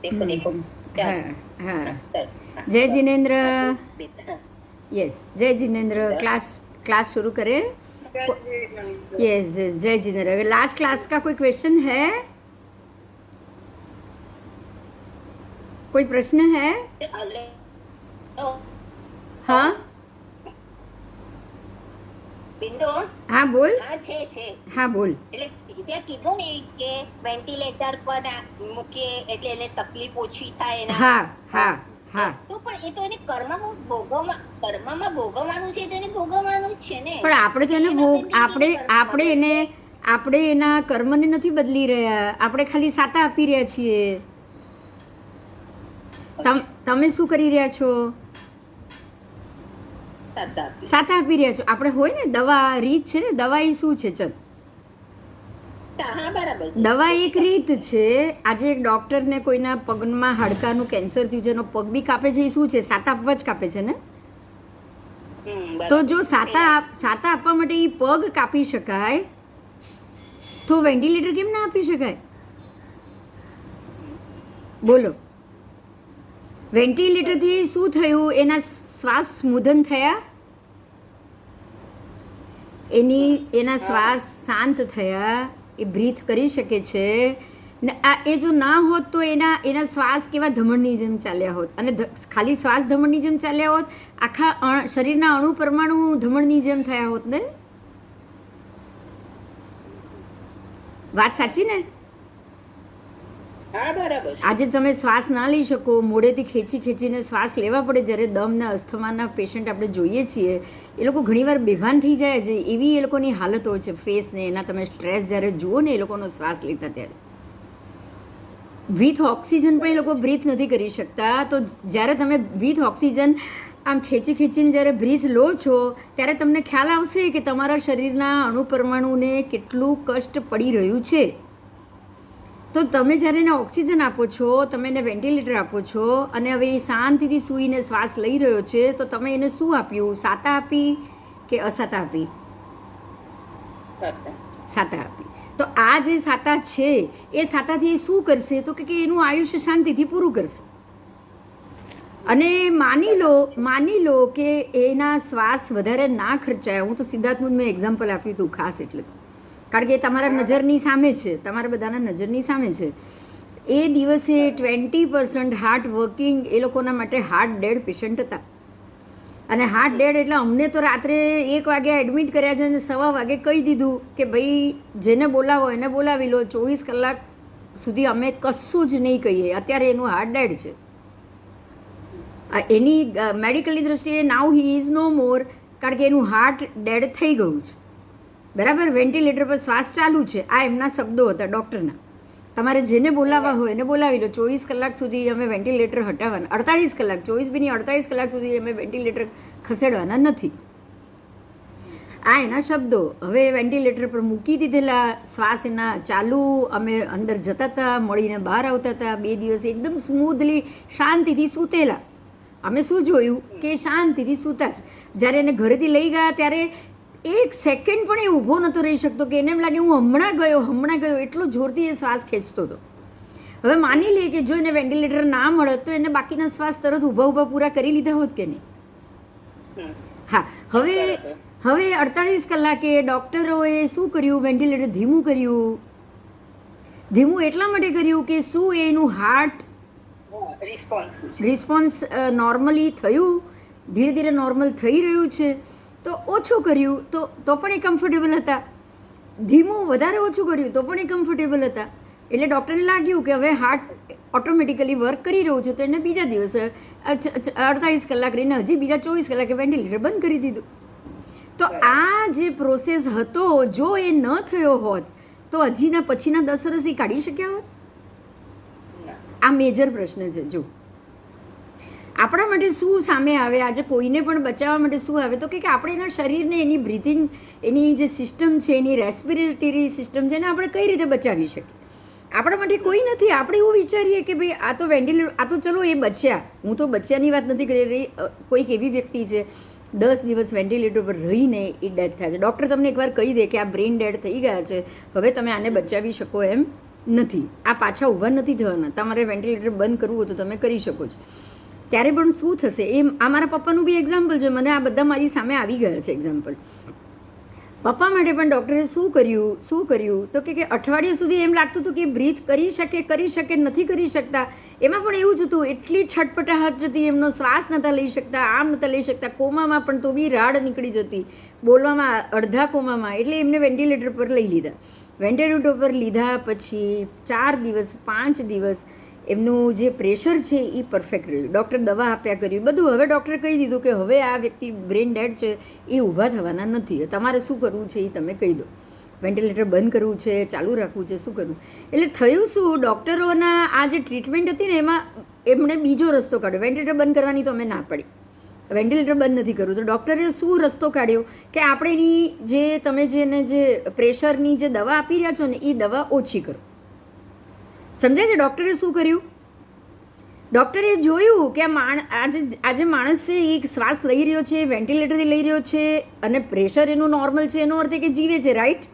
देखो देखो क्या हाँ हाँ कर जय जिनेन्द्र बेटा यस जय जिनेन्द्र क्लास क्लास शुरू करें यस यस जय जिनेन्द्र लास्ट क्लास का कोई क्वेश्चन है कोई प्रश्न है हाँ બિંદુ हाँ बोल હા છે हाँ बोल એટલે ત્યાં કીધું ને કે વેન્ટિલેટર પર મૂકીએ એટલે એને તકલીફ ઓછી થાય એના हाँ हाँ हाँ તો પણ એ તો એને કર્મમાં ભોગવવાનું છે તો એને ભોગવવાનું જ છે ને પણ આપણે તો એને ભોગ આપણે એના કર્મને નથી બદલી રહ્યા આપણે ખાલી સાતા આપી રહ્યા છીએ તમે શું કરી રહ્યા છો સાતા આપી રહ્યા છો આપણે હોય ને દવા રીત છે ને દવા એ શું છે ચલ દવા એક રીત છે આજે એક ડોક્ટરને કોઈના પગમાં હાડકાનું કેન્સર થયું છે એનો પગ બી કાપે છે એ શું છે સાતા આપવા જ કાપે છે ને તો જો સાતા આપવા માટે એ પગ કાપી શકાય તો વેન્ટિલેટર કેમ ના આપી શકાય બોલો વેન્ટિલેટરથી શું થયું એના શ્વાસ સ્મૂધન થયા એના શ્વાસ શાંત થયા એ બ્રીથ કરી શકે છે ને એ જો ના હોત તો એના શ્વાસ કેવા ધમણની જેમ ચાલ્યા હોત અને ખાલી શ્વાસ ધમણની જેમ ચાલ્યા હોત આખા શરીરના અણુ પરમાણુ ધમણની જેમ થયા હોત ને વાત સાચી ને આજે તમે શ્વાસ ના લઈ શકો મોઢેથી ખેંચીને શ્વાસ લેવા પડે જ્યારે દમના અસ્થમાના પેશન્ટ આપણે જોઈએ છીએ એ લોકો ઘણીવાર બેભાન થઈ જાય છે એવી એ લોકોની હાલત હોય છે ફેસને એના તમે સ્ટ્રેસ જ્યારે જુઓ ને એ લોકોનો શ્વાસ લેતા ત્યારે વિથ ઓક્સિજન પણ એ લોકો બ્રીથ નથી કરી શકતા તો જ્યારે તમે વિથ ઓક્સિજન આમ ખેંચીને જ્યારે બ્રીથ લો છો ત્યારે તમને ખ્યાલ આવશે કે તમારા શરીરના અણુ પરમાણુને કેટલું કષ્ટ પડી રહ્યું છે તો તમે જ્યારે એને ઓક્સિજન આપો છો તમે એને વેન્ટિલેટર આપો છો અને હવે એ શાંતિથી સૂઈને શ્વાસ લઈ રહ્યો છે તો તમે એને શું આપ્યું સાતા આપી કે અસાતા આપી સાતા આપી તો આ જે સાતા છે એ સાતાથી એ શું કરશે તો કે એનું આયુષ્ય શાંતિથી પૂરું કરશે અને માની લો કે એના શ્વાસ વધારે ના ખર્ચાય હું તો સિદ્ધાર્થનું મેં એક્ઝામ્પલ આપ્યું હતું ખાસ એટલે તો કારણ કે તમારા નજરની સામે છે તમારા બધાના નજરની સામે છે એ દિવસે 20% હાર્ટ વર્કિંગ એ લોકોના માટે હાર્ટ ડેડ પેશન્ટ હતા અને હાર્ટ ડેડ એટલે અમને તો રાત્રે 1 વાગે એડમિટ કર્યા છે અને 1:15 વાગે કહી દીધું કે ભાઈ જેને બોલાવો એને બોલાવી લો 24 કલાક સુધી અમે કશું જ નહીં કહીએ અત્યારે એનું હાર્ટ ડેડ છે એની મેડિકલની દ્રષ્ટિએ નાવ હી ઇઝ નો મોર કારણ કે એનું હાર્ટ ડેડ થઈ ગયું છે બરાબર વેન્ટિલેટર પર શ્વાસ ચાલુ છે આ એમના શબ્દો હતા ડૉક્ટરના તમારે જેને બોલાવવા હોય એને બોલાવી લો 24 કલાક સુધી અમે વેન્ટિલેટર હટાવવાના 48 કલાક 24 બી નહીં 48 કલાક સુધી અમે વેન્ટિલેટર ખસેડવાના નથી આ એના શબ્દો હવે વેન્ટિલેટર પર મૂકી દીધેલા શ્વાસ એના ચાલુ અમે અંદર જતા હતા મળીને બહાર આવતા હતા 2 દિવસ એકદમ સ્મૂધલી શાંતિથી સૂતેલા અમે શું જોયું કે શાંતિથી સૂતા છે જ્યારે એને ઘરેથી લઈ ગયા ત્યારે 1 સેકન્ડ પણ એ ઊભો નહોતો રહી શકતો કે એને એમ લાગે હું હમણાં ગયો એટલો જોરથી એ શ્વાસ ખેંચતો હતો હવે માની લઈએ કે જો એને વેન્ટિલેટર ના મળત તો એને બાકીના શ્વાસ તરત ઊભા પૂરા કરી લીધા હોત કે નહીં હા હવે 48 કલાકે ડૉક્ટરોએ શું કર્યું વેન્ટિલેટર ધીમું એટલા માટે કર્યું કે શું એનું હાર્ટ રિસ્પોન્સ નોર્મલી થયું ધીરે ધીરે નોર્મલ થઈ રહ્યું છે તો ઓછું કર્યું તો પણ એ કમ્ફર્ટેબલ હતા ધીમું વધારે ઓછું કર્યું તો પણ એ કમ્ફર્ટેબલ હતા એટલે ડૉક્ટરને લાગ્યું કે હવે હાર્ટ ઓટોમેટિકલી વર્ક કરી રહ્યું છે તો એને બીજા દિવસે 48 કલાક રહીને હજી બીજા 24 કલાકે વેન્ટિલેટર બંધ કરી દીધું તો આ જે પ્રોસેસ હતો જો એ ન થયો હોત તો હજીના પછીના 10 વર્ષ એ કાઢી શક્યા હોત આ મેજર પ્રશ્ન છે જો આપણા માટે શું સામે આવે આજે કોઈને પણ બચાવવા માટે શું આવે તો કે આપણે એના શરીરને એની બ્રીથિંગ એની જે સિસ્ટમ છે એની રેસ્પિરેટરી સિસ્ટમ છે એને આપણે કઈ રીતે બચાવી શકીએ આપણા માટે કોઈ નથી આપણે એવું વિચારીએ કે ભાઈ આ તો વેન્ટિલેટર આ તો ચલો એ બચ્યા હું તો બચ્યાની વાત નથી કરી રહી કોઈક એવી વ્યક્તિ છે 10 દિવસ વેન્ટિલેટર પર રહીને એ ડેથ થાય છે ડૉક્ટર તમને એકવાર કહી દે કે આ બ્રેઇન ડેડ થઈ ગયા છે હવે તમે આને બચાવી શકો એમ નથી, આ પાછા ઊભા નથી થવાના. તમારે વેન્ટિલેટર બંધ કરવું હોય તો તમે કરી શકો છો. ત્યારે પણ શું થશે એ આ મારા પપ્પાનું બી એક્ઝામ્પલ છે. મને આ બધા મારી સામે આવી ગયા છે એક્ઝામ્પલ. પપ્પા માટે પણ ડૉક્ટરે શું કર્યું તો કે અઠવાડિયા સુધી એમ લાગતું હતું કે બ્રીથ કરી શકે નથી કરી શકતા. એમાં પણ એવું જ હતું, એટલી છટપટાહટ હતી, એમનો શ્વાસ નહોતા લઈ શકતા, આમ નહોતા લઈ શકતા, કોમામાં પણ તો બી રાડ નીકળી જતી, બોલવામાં અડધા કોમામાં. એટલે એમને વેન્ટિલેટર પર લઈ લીધા. વેન્ટિલેટર પર લીધા પછી 4 દિવસ 5 દિવસ એમનું જે પ્રેશર છે એ પરફેક્ટ રહ્યું. ડૉક્ટર દવા આપ્યા કર્યું બધું. હવે ડૉક્ટરે કહી દીધું કે હવે આ વ્યક્તિ બ્રેન ડેડ છે, એ ઊભા થવાના નથી. તમારે શું કરવું છે એ તમે કહી દો. વેન્ટિલેટર બંધ કરવું છે, ચાલુ રાખવું છે, શું કરવું. એટલે થયું શું, ડૉક્ટરોના આ જે ટ્રીટમેન્ટ હતી ને એમાં એમણે બીજો રસ્તો કાઢ્યો. વેન્ટિલેટર બંધ કરવાની તો અમે ના પડી, વેન્ટિલેટર બંધ નથી કરવું. તો ડૉક્ટરે શું રસ્તો કાઢ્યો કે આપણે એની જે તમે જેને જે પ્રેશરની જે દવા આપી રહ્યા છો ને એ દવા ઓછી કરો. સમજાય છે? ડૉક્ટરે શું કર્યું? ડૉક્ટરે જોયું કે આજે માણસ છે એ શ્વાસ લઈ રહ્યો છે, વેન્ટિલેટરથી લઈ રહ્યો છે અને પ્રેશર એનું નોર્મલ છે, એનો અર્થ એ કે જીવે છે, રાઈટ?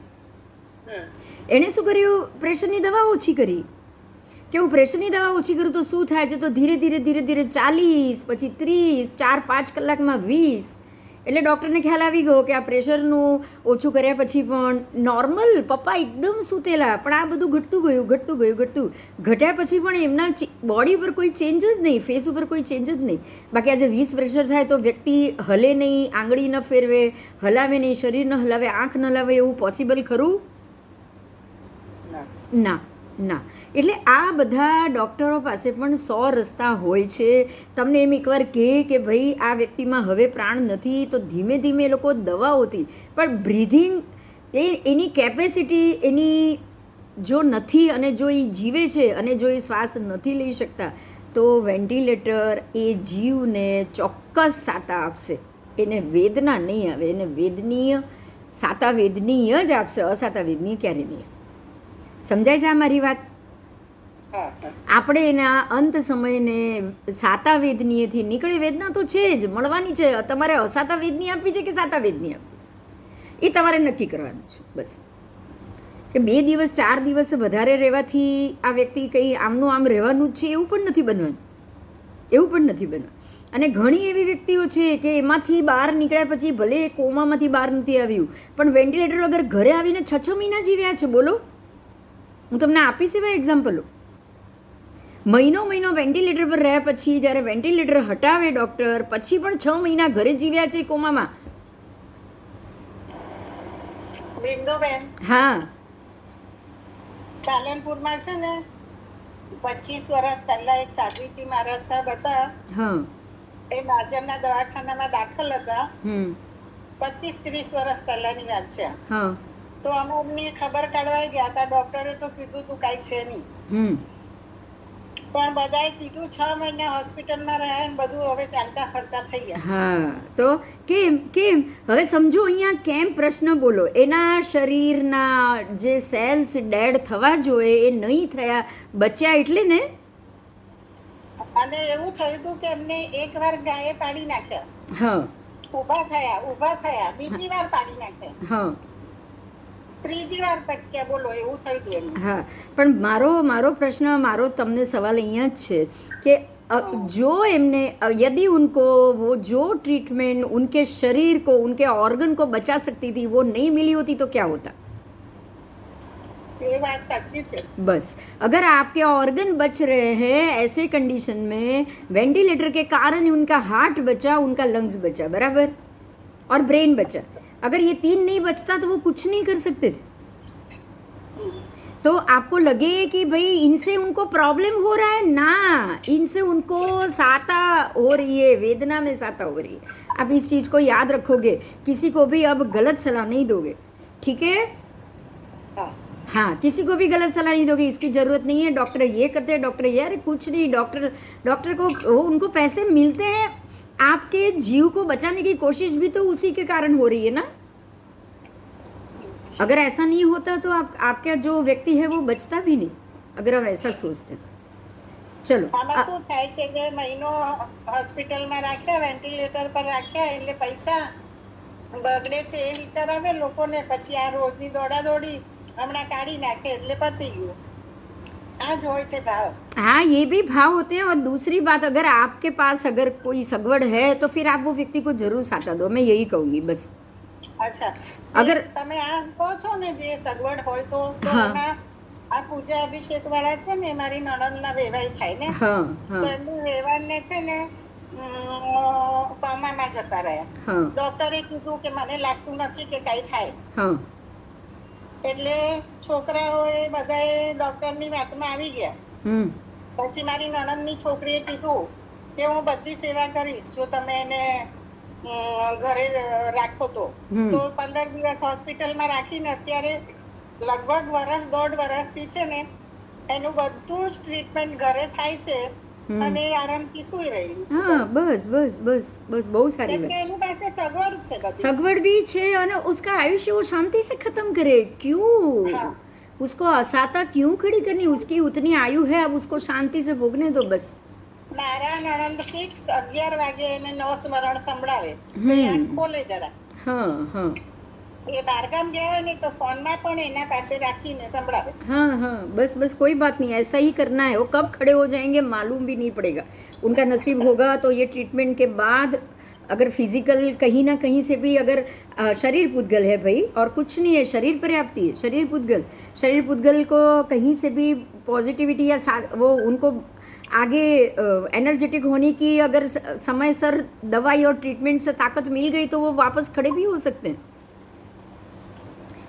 એણે શું કર્યું? પ્રેશરની દવા ઓછી કરી. કે હું પ્રેશરની દવા ઓછી કરું તો શું થાય છે? તો ધીરે ધીરે 40, પછી 30, 4-5 કલાકમાં 20. એટલે ડૉક્ટરને ખ્યાલ આવી ગયો કે આ પ્રેશરનું ઓછું કર્યા પછી પણ નોર્મલ પપ્પા એકદમ સૂતેલા, પણ આ બધું ઘટતું. ઘટ્યા પછી પણ એમના બોડી ઉપર કોઈ ચેન્જ જ નહીં, ફેસ ઉપર કોઈ ચેન્જ જ નહીં. બાકી આજે 20 પ્રેશર થાય તો વ્યક્તિ હલે નહીં, આંગળી ન ફેરવે, હલાવે નહીં, શરીર ન હલાવે, આંખ ન હલાવે, એવું પોસિબલ ખરું? ના. એટલે આ બધા ડૉક્ટરો પાસે પણ 100 રસ્તા હોય છે. તમને એમ એકવાર કહે કે ભાઈ આ વ્યક્તિમાં હવે પ્રાણ નથી, તો ધીમે ધીમે એ લોકો દવાઓથી પણ બ્રીધિંગ એની કેપેસિટી એની જો નથી અને જો એ જીવે છે અને જો એ શ્વાસ નથી લઈ શકતા તો વેન્ટિલેટર એ જીવને ચોક્કસ સાતા આપશે. એને વેદના નહીં આવે, એને વેદનીય સાતા વેદનીય જ આપશે, અસાતા વેદનીય ક્યારે નહીં. સમજાય છે આ મારી વાત? આપણે એના અંત સમયને સાતા વેદનીયથી નીકળે. વેદના તો છે જ, મળવાની છે. તમારે અસાતા વેદની આપવી છે કે સાતા વેદની આપવી છે એ તમારે નક્કી કરવાનું છે. બસ કે 2 દિવસ 4 દિવસ વધારે રહેવાથી આ વ્યક્તિ કંઈ આમનું આમ રહેવાનું જ છે એવું પણ નથી બનવાનું. અને ઘણી એવી વ્યક્તિઓ છે કે એમાંથી બહાર નીકળ્યા પછી ભલે કોમામાંથી બહાર નથી આવ્યું પણ વેન્ટિલેટર વગર ઘરે આવીને 6 મહિના જીવ્યા છે. બોલો, હું તમને આપીશ એવા એક્ઝામ્પલો. મહિનો વેન્ટિલેટર પર રહ્યા પછી જ્યારે વેન્ટિલેટર હટાવે ડૉક્ટર પછી પણ 6 મહિના ઘરે જીવ્યા છે કોમામાં. બિંદુબેન, હા, પાલનપુરમાં છે ને 25 વર્ષ પહેલા એક સાધ્વીજી મહારાજ સાહેબ હતા. હા, એ માર્જનના દવાખાનામાં દાખલ હતા. 25-30 વર્ષ પહેલાની વાત છે. હા, તો અમે અમને ખબર કાઢવા ગયા હતા. ડોક્ટરે તો કીધું તું કાંઈ છે નહીં, પણ બધાએ કીધું 6 મહિના હોસ્પિટલમાં રહ્યા ને બધું હવે ચાલતા ફરતા થઈ ગયા. હા, તો કેમ હવે સમજો અહીંયા કેમ પ્રશ્ન બોલો. એના શરીરના જે સેલ્સ ડેડ થવા જોઈએ એ નહીં થયા, બચ્યા એટલે ને. અને એવું થયું હતું કે એમને એકવાર ગાયે પાડી નાખ્યા. હા, ઊભા થયા, બીજી વાર પાડી નાખ્યા. હા, ત્રીજી વાર પટક્યા. બોલો, એવું થયું હતું એમને. હા, પણ મારો પ્રશ્ન, મારો તમને સવાલ અહીંયા જ છે કે जो एमने यदि उनको वो जो ट्रीटमेंट उनके शरीर को, उनके ऑर्गन को बचा सकती थी वो नहीं मिली होती तो क्या होता? ये बात सच्ची है. बस अगर आपके ऑर्गन बच रहे हैं ऐसे कंडीशन में, वेंटिलेटर के कारण उनका हार्ट बचा, उनका लंग्स बचा, बराबर, और ब्रेन बचा. अगर ये 3 नहीं बचता तो वो कुछ नहीं कर सकते थे. तो आपको लगे कि भाई इनसे उनको प्रॉब्लम हो रहा है, ना, इनसे उनको साता हो रही है, वेदना में साता हो रही है. आप इस चीज़ को याद रखोगे, किसी को भी अब गलत सलाह नहीं दोगे, ठीक है? हाँ, किसी को भी गलत सलाह नहीं दोगे, इसकी ज़रूरत नहीं है, डॉक्टर ये करते हैं, डॉक्टर ये, अरे कुछ नहीं. डॉक्टर को उनको पैसे मिलते हैं, आपके जीव को बचाने की कोशिश भी तो उसी के कारण हो रही है ना. अगर ऐसा नहीं होता तो आपका जो व्यक्ति है वो बचता भी नहीं, अगर आप ऐसा सोचते. चलो, આમાં શું થાય છે કે મહિનો હોસ્પિટલમાં રાખ્યા, વેન્ટિલેટર પર રાખ્યા એટલે પૈસા બગડે છે એ વિચાર આવે લોકોને. પછી આ રોજની દોડાદોડી હમણાં કાઢી નાખે એટલે પતી ગયું. आज હોય છે ભાવ. हाँ, ये भी भाव होते हैं। और दूसरी बात, अगर आपके पास अगर कोई सगवड़ है तो फिर आप वो व्यक्ति को जरूर साथा दो, मैं यही कहूंगी बस। અચ્છા, અગર તમે આ કહો છો ને જે સગવડ હોય તો હા. એમાં આ પૂજા અભિષેક વાળા છે ને મારી નણંદના વેવાઈ થાય ને, हाँ તો हाँ એમની વેવાણને છે ને કોમામાં જતા રહ્યા. हाँ ડોક્ટરે કીધું કે મને લાગતું નથી કે કઈ થાય. हाँ એટલે છોકરાઓએ બધાએ ડોક્ટરની વાતમાં આવી ગયા. પછી મારી નણંદની છોકરીએ કીધું કે હું બધી સેવા કરીશ જો તમે એને ઘરે રાખો તો. તો 15 દિવસ હોસ્પિટલમાં રાખીને અત્યારે લગભગ વર્ષ 1.5 વર્ષથી છે ને એનું બધું જ ટ્રીટમેન્ટ ઘરે થાય છે અને આરામથી સૂઈ રહી છે. हाँ, बस बस बस बस बहुत सारी એટલે बात। એની પાસે સગવડ છે બધી. सगवड़ भी छे और उसका आयुष्य वो शांति से खत्म करे। क्यों हाँ. उसको असाता क्यों खड़ी करनी? उसकी उतनी आयु है, अब उसको शांति से भोगने दो बस। મારા નણંદ ફિક્સ 11 વાગે એને નવ સ્મરણ સંભળાવે તો એ આંખ ખોલે જરા. हाँ हाँ એ બહારગામ ગયા હોય ને તો ફોનમાં પણ એના પાસે રાખીને સંભળાવે. हाँ हाँ, बस बस कोई बात नहीं, ऐसा ही करना है। वो कब खड़े हो जाएंगे मालूम भी नहीं पड़ेगा। उनका नसीब होगा तो ये ट्रीटमेंट के बाद अगर फिजिकल कहीं ना कहीं से भी अगर शरीर पुद्गल है भाई, और कुछ नहीं है, शरीर पर्याप्ति है। शरीर पुद्गल को कहीं से भी पॉजिटिविटी या वो उनको आगे एनर्जेटिक होने की अगर समय सर दवाई और ट्रीटमेंट से ताकत मिल गई तो वो वापस खड़े भी हो सकते हैं।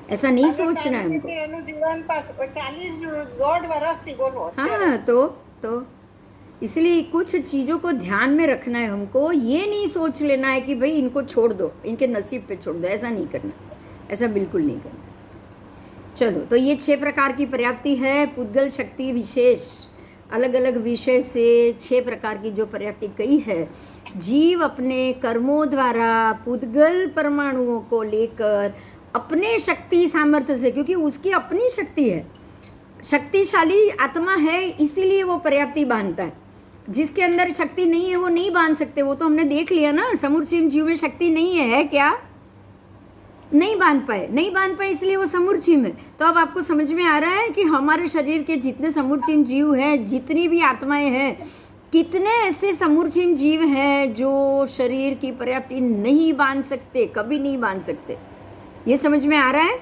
ऐसा नहीं सोचना है हमको। એનું જીવન પાછું 40 વર્ષથી બોલો. हाँ, तो इसलिए कुछ चीज़ों को ध्यान में रखना है हमको। ये नहीं सोच लेना है कि भाई इनको छोड़ दो, इनके नसीब पे छोड़ दो, ऐसा नहीं करना, ऐसा बिल्कुल नहीं करना। चलो, तो ये 6 प्रकार की पर्याप्ति है। पुद्गल शक्ति विशेष, अलग अलग विषय से 6 प्रकार की जो पर्याप्ति कही है, जीव अपने कर्मों द्वारा पुद्गल परमाणुओं को लेकर अपने शक्ति सामर्थ्य से, क्योंकि उसकी अपनी शक्ति है, शक्तिशाली आत्मा है, इसीलिए वो पर्याप्ति बांधता है। जिसके अंदर शक्ति नहीं है वो नहीं बांध सकते। वो तो हमने देख लिया ना, समूर्छिम जीव में शक्ति नहीं है क्या? नहीं बांध पाए, इसलिए वो समूर्छिम है। तो अब आपको समझ में आ रहा है कि हमारे शरीर के जितने समूर्छिम जीव हैं, जितनी भी आत्माएं हैं, कितने ऐसे समूर्छिम जीव हैं जो शरीर की पर्याप्ति नहीं बांध सकते, कभी नहीं बांध सकते। ये समझ में आ रहा है?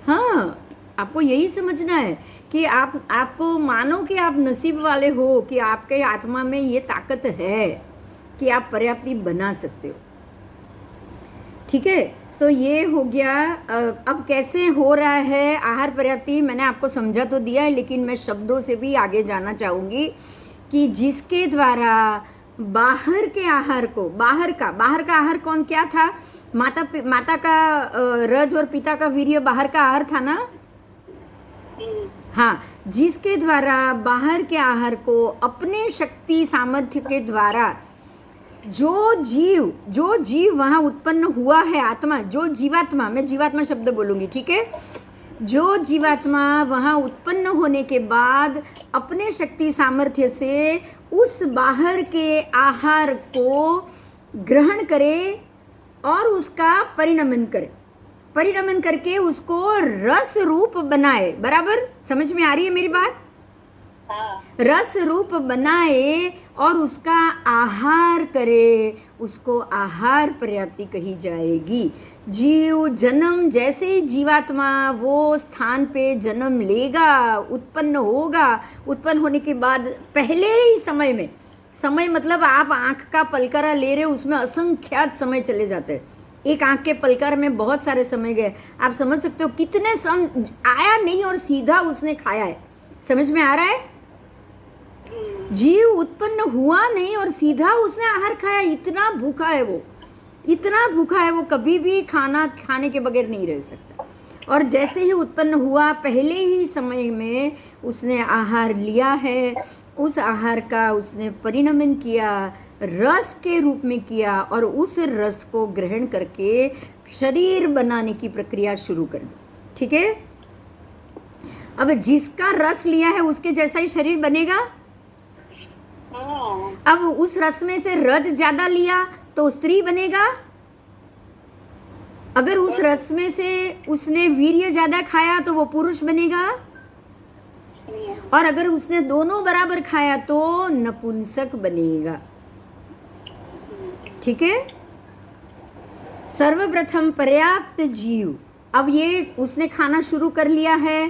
हाँ, आपको यही समझना है कि आपको मानो कि आप नसीब वाले हो, कि आपके आत्मा में ये ताकत है कि आप पर्याप्ति बना सकते हो। ठीक है, तो ये हो गया। अब कैसे हो रहा है आहार पर्याप्ति, मैंने आपको समझा तो दिया है, लेकिन मैं शब्दों से भी आगे जाना चाहूँगी कि जिसके द्वारा बाहर के आहार को, बाहर का आहार कौन क्या था? माता का रज और पिता का वीर्य बाहर का आहार था ना। हाँ, जिसके द्वारा बाहर के आहार को अपने शक्ति सामर्थ्य के द्वारा जो जीव वहाँ उत्पन्न हुआ है, आत्मा, जो जीवात्मा, मैं जीवात्मा शब्द बोलूँगी, ठीक है, जो जीवात्मा वहाँ उत्पन्न होने के बाद अपने शक्ति सामर्थ्य से उस बाहर के आहार को ग्रहण करे और उसका परिणमन करके उसको रस रूप बनाए। बराबर समझ में आ रही है मेरी बात? रस रूप बनाए और उसका आहार करे, उसको आहार पर्याप्ति कही जाएगी। जीव जन्म, जैसे ही जीवात्मा वो स्थान पे जन्म लेगा, उत्पन्न होगा, उत्पन्न होने के बाद पहले ही समय मतलब आप आँख का पलकारा ले रहे हो, उसमें असंख्यात समय चले जाते हैं। एक आँख के पलकार में बहुत सारे समय गए। आप समझ सकते हो कितने आया नहीं और सीधा उसने खाया है। समझ में आ रहा है? जीव उत्पन्न हुआ नहीं और सीधा उसने आहार खाया। इतना भूखा है वो कभी भी खाने के बगैर नहीं रह सकता। और जैसे ही उत्पन्न हुआ, पहले ही समय में उसने आहार लिया है, उस आहार का उसने परिणमन किया, रस के रूप में किया, और उस रस को ग्रहण करके शरीर बनाने की प्रक्रिया शुरू कर दी। ठीक है, अब जिसका रस लिया है उसके जैसा ही शरीर बनेगा। अब उस रस में से रज ज्यादा लिया तो स्त्री बनेगा। अगर उस रस में से उसने वीर्य ज्यादा खाया तो वो पुरुष बनेगा। और अगर उसने दोनों बराबर खाया तो नपुंसक बनेगा। ठीक है। सर्वप्रथम पर्याप्त जीव, अब ये उसने खाना शुरू कर लिया है,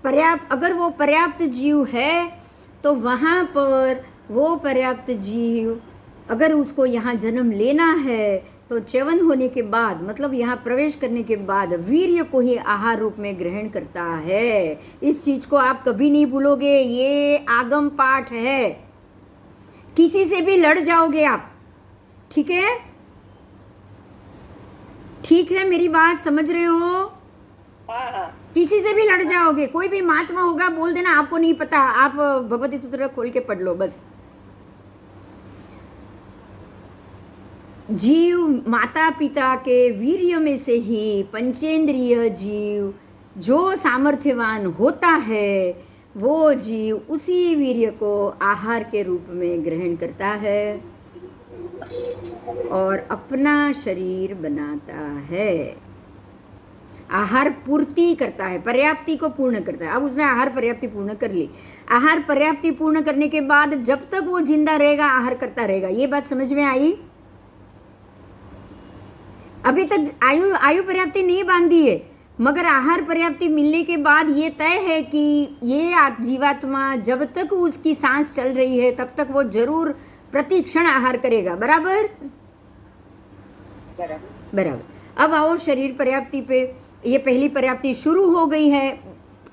पर्याप्त, अगर वो पर्याप्त जीव है तो वहाँ पर वो पर्याप्त जीव अगर उसको यहाँ जन्म लेना है तो च्यवन होने के बाद, मतलब यहाँ प्रवेश करने के बाद वीर्य को ही आहार रूप में ग्रहण करता है। इस चीज को आप कभी नहीं भूलोगे, ये आगम पाठ है। किसी से भी लड़ जाओगे आप, ठीक है? ठीक है, मेरी बात समझ रहे हो? किसी से भी लड़ जाओगे, कोई भी महात्मा होगा, बोल देना आपको नहीं पता, आप भगवती सूत्र खोल के पढ़ लो बस। जीव माता पिता के वीर्य में से ही पंचेंद्रिय जीव जो सामर्थ्यवान होता है, वो जीव उसी वीर्य को आहार के रूप में ग्रहण करता है और अपना शरीर बनाता है। आहार पूर्ति करता है, पर्याप्ति को पूर्ण करता है। अब उसने आहार पर्याप्ति पूर्ण कर ली। आहार पर्याप्ति पूर्ण करने के बाद जब तक वो जिंदा रहेगा आहार करता रहेगा। ये बात समझ में आई? अभी तक आयु पर्याप्ति नहीं बांधी है, मगर आहार पर्याप्ति मिलने के बाद ये तय है कि ये जीवात्मा जब तक उसकी सांस चल रही है तब तक वो जरूर प्रति क्षण आहार करेगा। बराबर? बराबर। अब आओ शरीर पर्याप्ति पे। ये पहली पर्याप्ति शुरू हो गई है,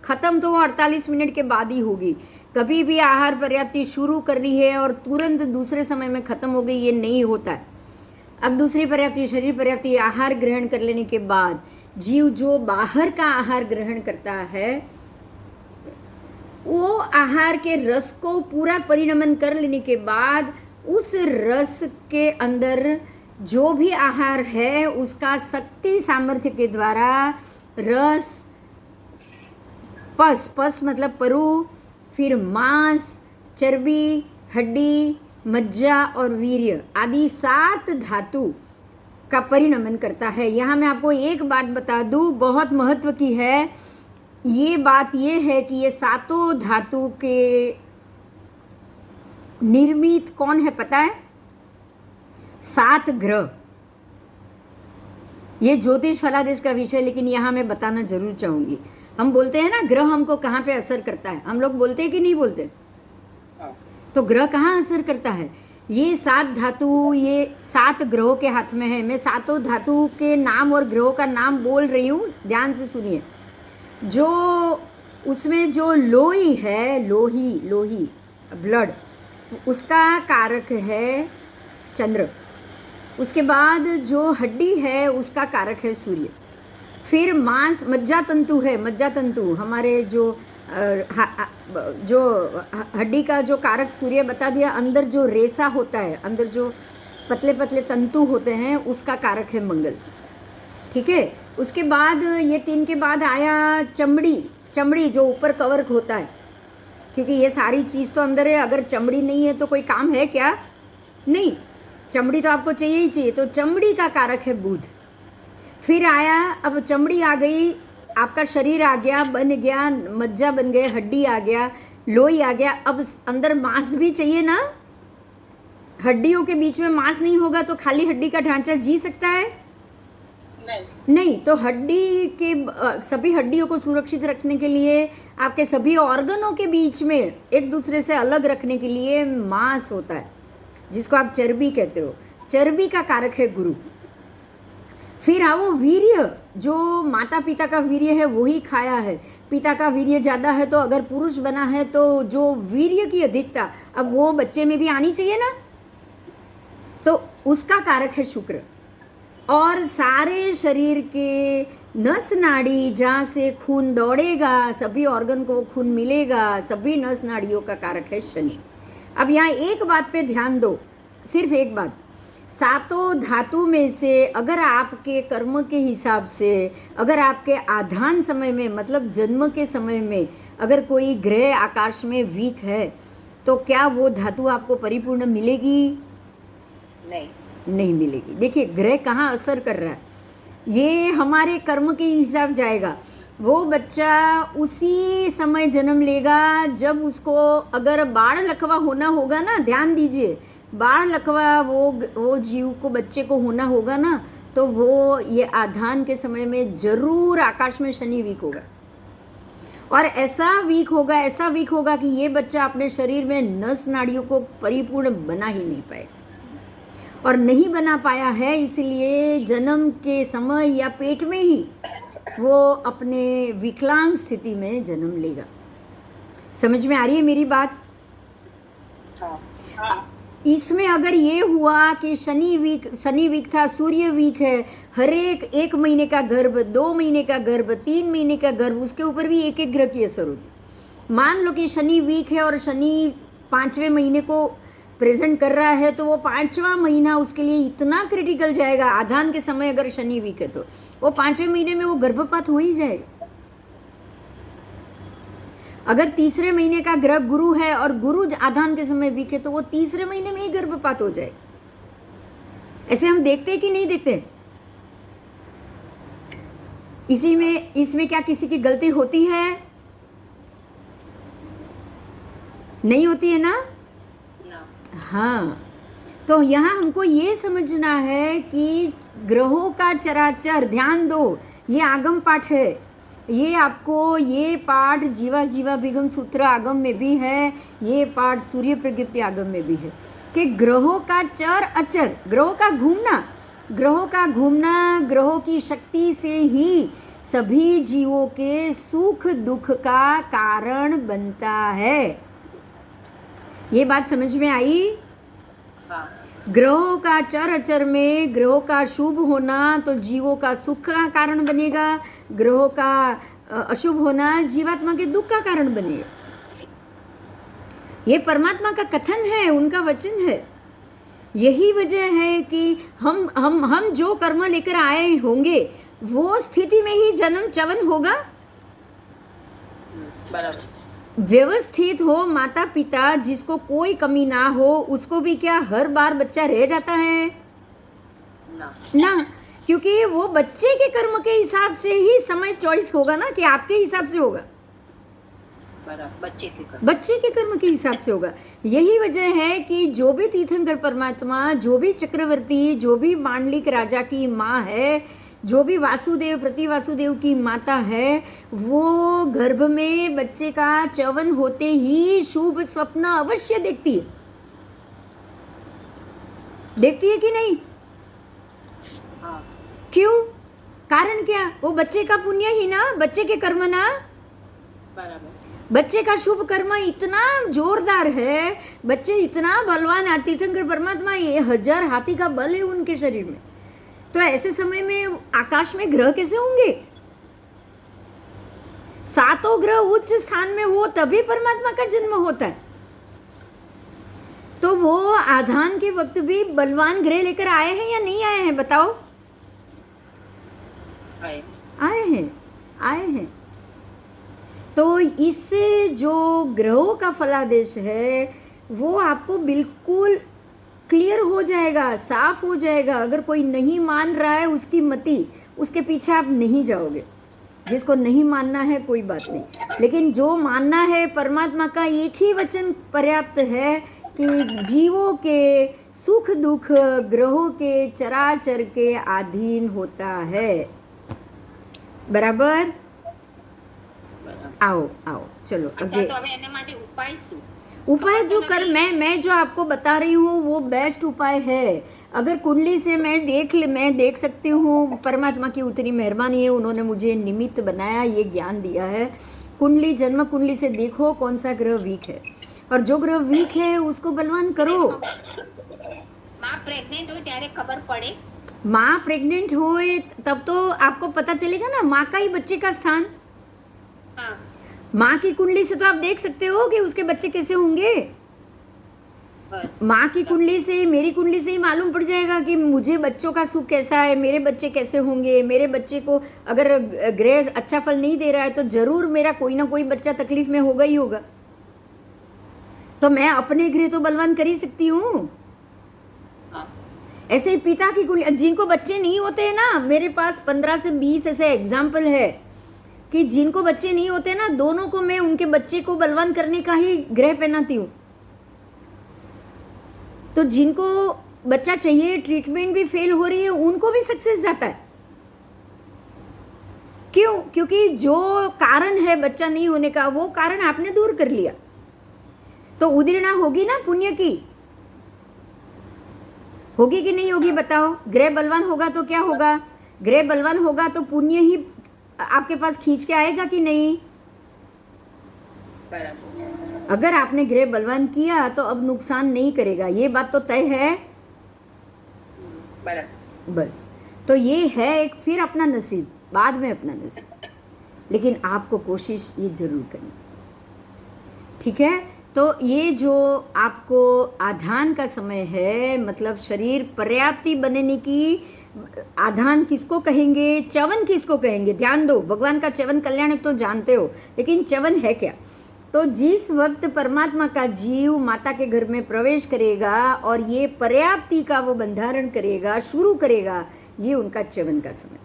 खत्म तो 48 मिनट के बाद ही होगी। कभी भी आहार पर्याप्ति शुरू कर रही है और तुरंत दूसरे समय में खत्म हो गई, ये नहीं होता है। अब दूसरी पर्याप्ति शरीर पर्याप्ति, आहार ग्रहण कर लेने के बाद जीव जो बाहर का आहार ग्रहण करता है वो आहार के रस को पूरा परिणमन कर लेने के बाद उस रस के अंदर जो भी आहार है उसका शक्ति सामर्थ्य के द्वारा रस, पस मतलब परु, फिर मांस, चर्बी, हड्डी, मज्जा और वीर्य आदि 7 धातु का परिणमन करता है। यहाँ मैं आपको एक बात बता दूँ, बहुत महत्व की है। ये बात ये है कि ये 7 धातु के निर्मित कौन है पता है? 7 ग्रह। ये ज्योतिष फलादेश का विषय, लेकिन यहाँ मैं बताना जरूर चाहूंगी। हम बोलते हैं ना ग्रह हमको कहाँ पे असर करता है, हम लोग बोलते हैं कि नहीं बोलते? तो ग्रह कहाँ असर करता है? ये 7 धातु, ये 7 ग्रहों के हाथ में है। मैं 7 धातु के नाम और ग्रहों का नाम बोल रही हूँ, ध्यान से सुनिए। जो उसमें जो लोही है, लोही ब्लड, उसका कारक है चंद्र। उसके बाद जो हड्डी है उसका कारक है सूर्य। फिर मांस, मज्जा तंतु है, मज्जा तंतु हमारे जो हड्डी का जो कारक सूर्य बता दिया। अंदर जो रेसा होता है, अंदर जो पतले पतले तंतु होते हैं उसका कारक है मंगल। ठीक है। उसके बाद ये 3 के बाद आया चमड़ी जो ऊपर कवर होता है, क्योंकि ये सारी चीज़ तो अंदर है। अगर चमड़ी नहीं है तो कोई काम है क्या? नहीं, चमड़ी तो आपको चाहिए ही चाहिए। तो चमड़ी का कारक है बुध। फिर आया, अब चमड़ी आ गई, आपका शरीर आ गया, बन गया, मज्जा बन गए, हड्डी आ गया, लोही आ गया। अब अंदर मांस भी चाहिए ना। हड्डियों के बीच में मांस नहीं होगा तो खाली हड्डी का ढांचा जी सकता है? नहीं। तो हड्डी के सभी हड्डियों को सुरक्षित रखने के लिए, आपके सभी ऑर्गनों के बीच में एक दूसरे से अलग रखने के लिए मांस होता है, जिसको आप चर्बी कहते हो। चर्बी का कारक है गुरु। फिर आओ वीर्य, जो माता पिता का वीर्य है वही खाया है। पिता का वीर्य ज़्यादा है तो अगर पुरुष बना है तो जो वीर्य की अधिकता अब वो बच्चे में भी आनी चाहिए ना, तो उसका कारक है शुक्र। और सारे शरीर के नस नाड़ी जहाँ से खून दौड़ेगा, सभी ऑर्गन को खून मिलेगा, सभी नस नाड़ियों का कारक है शनि। अब यहाँ एक बात पे ध्यान दो, सिर्फ एक बात। 7 धातु में से अगर आपके कर्म के हिसाब से, अगर आपके आधान समय में मतलब जन्म के समय में अगर कोई ग्रह आकाश में वीक है तो क्या वो धातु आपको परिपूर्ण मिलेगी? नहीं मिलेगी। देखिए ग्रह कहाँ असर कर रहा है, ये हमारे कर्म के हिसाब जाएगा। वो बच्चा उसी समय जन्म लेगा जब उसको अगर बाढ़ लकवा होना होगा ना, ध्यान दीजिए, बाढ़ लकवा वो जीव को, बच्चे को होना होगा ना, तो वो ये आधान के समय में जरूर आकाश में शनि वीक होगा। और ऐसा वीक होगा कि ये बच्चा अपने शरीर में नस नाड़ियों को परिपूर्ण बना ही नहीं पाए, और नहीं बना पाया है इसलिए जन्म के समय या पेट में ही वो अपने विकलांग स्थिति में जन्म लेगा। समझ में आ रही है मेरी बात? इसमें अगर ये हुआ कि शनि वीक था, सूर्य वीक है, हर एक महीने का गर्भ, 2 महीने का गर्भ, 3 महीने का गर्भ, उसके ऊपर भी एक ग्रह की असर होती। मान लो कि शनि वीक है और शनि 5वें महीने को प्रेजेंट कर रहा है, तो वो 5वां महीना उसके लिए इतना क्रिटिकल जाएगा। आधान के समय अगर शनि वीक है तो वो 5वें महीने में वो गर्भपात हो ही जाएगा। अगर 3रे महीने का ग्रह गुरु है और गुरु आधान के समय वीक है तो वो 3रे महीने में ही गर्भपात हो जाए। ऐसे हम देखते कि नहीं देखते? इसमें क्या किसी की गलती होती है? नहीं होती है ना? हाँ, तो यहाँ हमको ये समझना है कि ग्रहों का चराचर, ध्यान दो, ये आगम पाठ है, ये आपको ये पाठ जीवा बिगम सूत्र आगम में भी है, ये पाठ सूर्य प्रकृति आगम में भी है कि ग्रहों का चर अचर, ग्रहों का घूमना, ग्रहों की शक्ति से ही सभी जीवों के सुख दुख का कारण बनता है। ये बात समझ में आई? ग्रहों का चर अचर में ग्रहों का शुभ होना तो जीवों का सुख का कारण बनेगा, ग्रहों का अशुभ होना जीवात्मा के दुख का कारण बनेगा। ये परमात्मा का कथन है, उनका वचन है। यही वजह है कि हम जो कर्म लेकर आए होंगे वो स्थिति में ही जन्म चवन होगा। बराबर। व्यवस्थित हो माता पिता, जिसको कोई कमी ना हो, उसको भी क्या हर बार बच्चा रह जाता है? ना, क्योंकि वो बच्चे के कर्म के हिसाब से ही समय चॉइस होगा ना, कि आपके हिसाब से होगा, बच्चे के कर्म के हिसाब से होगा। यही वजह है कि जो भी तीर्थंकर परमात्मा, जो भी चक्रवर्ती, जो भी मांडलिक राजा की माँ है, जो भी वासुदेव प्रति वासुदेव की माता है, वो गर्भ में बच्चे का चवन होते ही शुभ स्वप्न अवश्य देखती है। देखती है कि नहीं? क्यों? कारण क्या? वो बच्चे का पुण्य ही ना, बच्चे के कर्म ना। बराबर। बच्चे का शुभ कर्म इतना जोरदार है, बच्चे इतना बलवान है, तीर्थंकर परमात्मा ये 1000 हाथी का बल है उनके शरीर में। तो ऐसे समय में आकाश में ग्रह कैसे होंगे? 7 ग्रह उच्च स्थान में हो तभी परमात्मा का जन्म होता है। तो वो आधान के वक्त भी बलवान ग्रह लेकर आए हैं या नहीं आए हैं? बताओ। आए हैं। तो इससे जो ग्रहों का फलादेश है वो आपको बिल्कुल क्लियर हो जाएगा, साफ हो जाएगा। अगर कोई नहीं मान रहा है उसकी मति, उसके पीछे आप नहीं जाओगे। जिसको नहीं मानना है कोई बात नहीं, लेकिन जो मानना है, परमात्मा का एक ही वचन पर्याप्त है कि जीवों के सुख दुख ग्रहों के चराचर के अधीन होता है। बराबर? आओ चलो आगे। उपाय जो कर मैं जो आपको बता रही हूँ वो बेस्ट उपाय है। अगर कुंडली से मैं देख सकती हूँ, परमात्मा की उतनी मेहरबानी है, उन्होंने मुझे निमित्त बनाया, ये ज्ञान दिया है। कुंडली, जन्म कुंडली से देखो कौन सा ग्रह वीक है, और जो ग्रह वीक है उसको बलवान करो। माँ प्रेग्नेंट हो त्यारे खबर पड़े, माँ प्रेग्नेंट होए तब तो आपको पता चलेगा ना माँ का ही बच्चे का स्थान। हाँ। माँ की कुंडली से तो आप देख सकते हो कि उसके बच्चे कैसे होंगे। माँ की कुंडली से, मेरी कुंडली से ही मालूम पड़ जाएगा कि मुझे बच्चों का सुख कैसा है, मेरे बच्चे कैसे होंगे। मेरे बच्चे को अगर ग्रह अच्छा फल नहीं दे रहा है तो जरूर मेरा कोई ना कोई बच्चा तकलीफ में होगा ही होगा। तो मैं अपने ग्रह तो बलवान कर ही सकती हूँ। ऐसे ही पिता की कुंडली, जिनको बच्चे नहीं होते हैं ना, मेरे पास 15 से 20 ऐसे एग्जाम्पल है। कि जिनको बच्चे नहीं होते ना, दोनों को मैं उनके बच्चे को बलवान करने का ही ग्रह पहनाती हूँ। तो जिनको बच्चा चाहिए, ट्रीटमेंट भी फेल हो रही है, उनको भी सक्सेस जाता है। क्यों? क्योंकि जो कारण है बच्चा नहीं होने का, वो कारण आपने दूर कर लिया। तो उदीर्णा होगी ना पुण्य की, होगी कि नहीं होगी बताओ? ग्रह बलवान होगा तो क्या होगा? ग्रह बलवान होगा तो पुण्य ही आपके पास खींच के आएगा कि नहीं? अगर आपने ग्रह बलवान किया तो अब नुकसान नहीं करेगा, ये बात तो तय है। बस, तो ये है एक फिर अपना नसीब, बाद में अपना नसीब, लेकिन आपको कोशिश ये जरूर करनी, ठीक है? तो ये जो आपको आधान का समय है, मतलब शरीर पर्याप्ति बनने की, आधान किसको कहेंगे, च्यवन किसको कहेंगे? ध्यान दो, भगवान का च्यवन कल्याणक तो जानते हो, लेकिन च्यवन है क्या? तो जिस वक्त परमात्मा का जीव माता के घर में प्रवेश करेगा और ये पर्याप्ति का वो बंधारण करेगा, शुरू करेगा, ये उनका च्यवन का समय।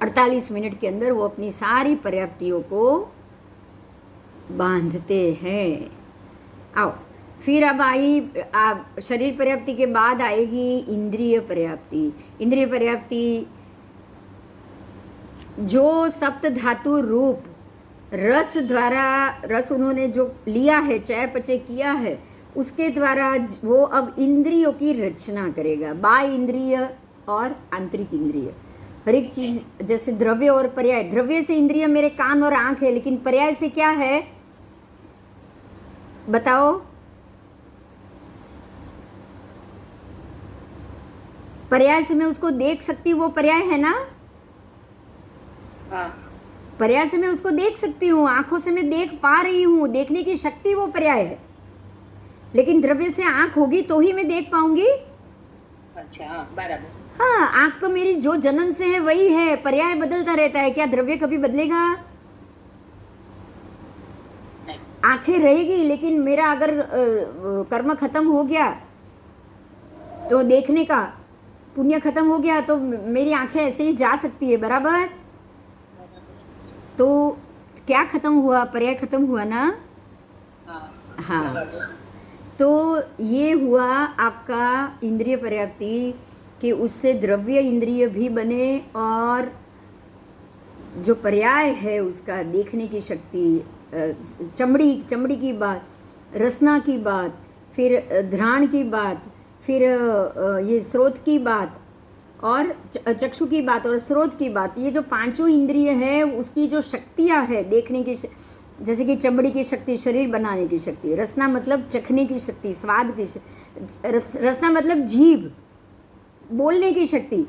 48 मिनट के अंदर वो अपनी सारी पर्याप्तियों को बांधते हैं। आओ, फिर अब आई शरीर पर्याप्ति के बाद आएगी इंद्रिय पर्याप्ति। इंद्रिय पर्याप्ति जो सप्त धातु रूप रस द्वारा, रस उन्होंने जो लिया है, चयापचय किया है, उसके द्वारा वो अब इंद्रियों की रचना करेगा। बाह्य इंद्रिय और आंतरिक इंद्रिय, हर एक चीज, जैसे द्रव्य और पर्याय। द्रव्य से इंद्रिय मेरे कान और आंख है, लेकिन पर्याय से क्या है बताओ? पर्याय से मैं उसको देख सकती, वो पर्याय है ना? पर्याय से मैं उसको देख सकती हूँ, आंखों से मैं देख पा रही हूँ, देखने की शक्ति वो पर्याय है। लेकिन द्रव्य से आंख होगी तो ही मैं देख पाऊंगी। अच्छा, बराबर। हाँ, आंख तो मेरी जो जन्म से है वही है, पर्याय बदलता रहता है। क्या द्रव्य कभी बदलेगा? आंखें रहेगी, लेकिन मेरा अगर कर्म खत्म हो गया तो देखने का पुण्य खत्म हो गया तो मेरी आंखें ऐसे ही जा सकती है, बराबर? तो क्या खत्म हुआ? पर्याय खत्म हुआ ना? हाँ, तो ये हुआ आपका इंद्रिय पर्याप्ति, कि उससे द्रव्य इंद्रिय भी बने और जो पर्याय है उसका देखने की शक्ति, चमड़ी की बात, रसना की बात, फिर घ्राण की बात, फिर ये स्रोत की बात और चक्षु की बात और स्रोत की बात, ये जो पांचों इंद्रिय है उसकी जो शक्तियाँ है देखने की, जैसे कि चमड़ी की शक्ति शरीर बनाने की शक्ति, रसना मतलब चखने की शक्ति, स्वाद की रसना मतलब जीभ, बोलने की शक्ति,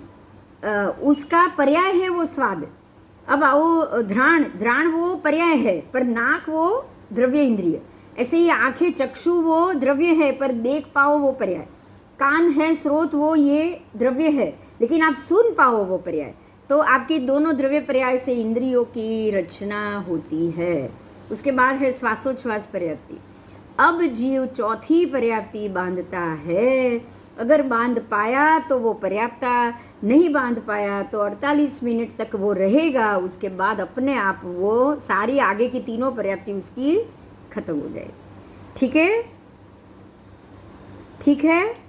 उसका पर्याय है वो स्वाद। अब आओ घ्राण वो पर्याय है, पर नाक वो द्रव्य इंद्रिय। ऐसे ही आंखें, चक्षु वो द्रव्य है, पर देख पाओ वो पर्याय। कान है, स्रोत वो ये द्रव्य है, लेकिन आप सुन पाओ वो पर्याय। तो आपकी दोनों द्रव्य पर्याय से इंद्रियों की रचना होती है। उसके बाद है श्वासोच्छ्वास पर्याप्ति। अब जीव चौथी पर्याप्ति बांधता है। अगर बांध पाया तो वो पर्याप्ता, नहीं बांध पाया तो 48 मिनट तक वो रहेगा। उसके बाद अपने आप वो सारी आगे की तीनों पर्याप्ति उसकी खत्म हो जाएगी। ठीक है, ठीक है।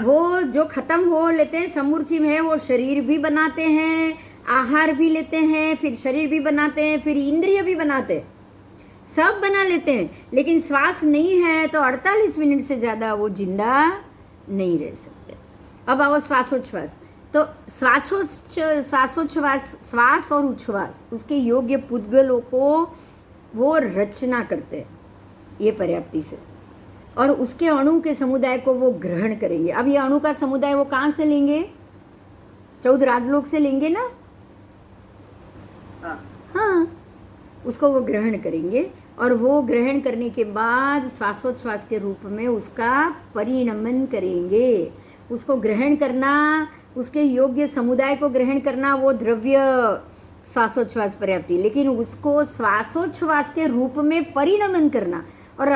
वो जो खत्म हो लेते हैं समूर्ची में, वो शरीर भी बनाते हैं, आहार भी लेते हैं, फिर शरीर भी बनाते हैं, फिर इंद्रिय भी बनाते हैं, सब बना लेते हैं। लेकिन श्वास नहीं है तो 48 मिनट से ज़्यादा वो जिंदा नहीं रह सकते। अब आओ श्वासोच्छ्वास। तो श्वासोच्छ्वास, श्वास और उच्छ्वास, उसके योग्य पुद्गलों को वो रचना करते हैं ये पर्याप्ति से, और उसके अणु के समुदाय को वो ग्रहण करेंगे। अब ये अणु का समुदाय वो कहाँ से लेंगे? 14 राजलोक से लेंगे ना? हाँ, उसको वो ग्रहण करेंगे, और वो ग्रहण करने के बाद श्वासोच्छ्वास के रूप में उसका परिणमन करेंगे। उसको ग्रहण करना, उसके योग्य समुदाय को ग्रहण करना, वो द्रव्य श्वासोच्छ्वास पर्याप्ति। लेकिन उसको श्वासोच्छ्वास के रूप में परिणमन करना, और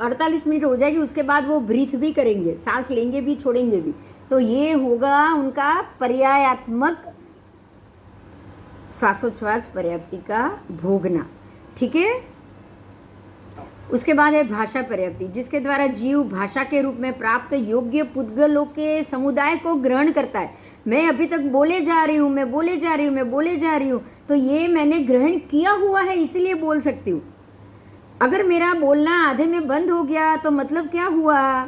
48 मिनट हो जाएगी, उसके बाद वो ब्रीथ भी करेंगे, सांस लेंगे भी छोड़ेंगे भी। तो ये होगा उनका पर्यायात्मक श्वासोच्छ्वास पर्याप्ति का भोगना, ठीक है। उसके बाद है भाषा पर्याप्ति, जिसके द्वारा जीव भाषा के रूप में प्राप्त योग्य पुद्गलों के समुदाय को ग्रहण करता है। मैं अभी तक बोले जा रही हूँ, मैं बोले जा रही हूँ, मैं बोले जा रही हूँ, तो ये मैंने ग्रहण किया हुआ है, इसीलिए बोल सकती हूँ। अगर मेरा बोलना आधे में बंद हो गया तो मतलब क्या हुआ,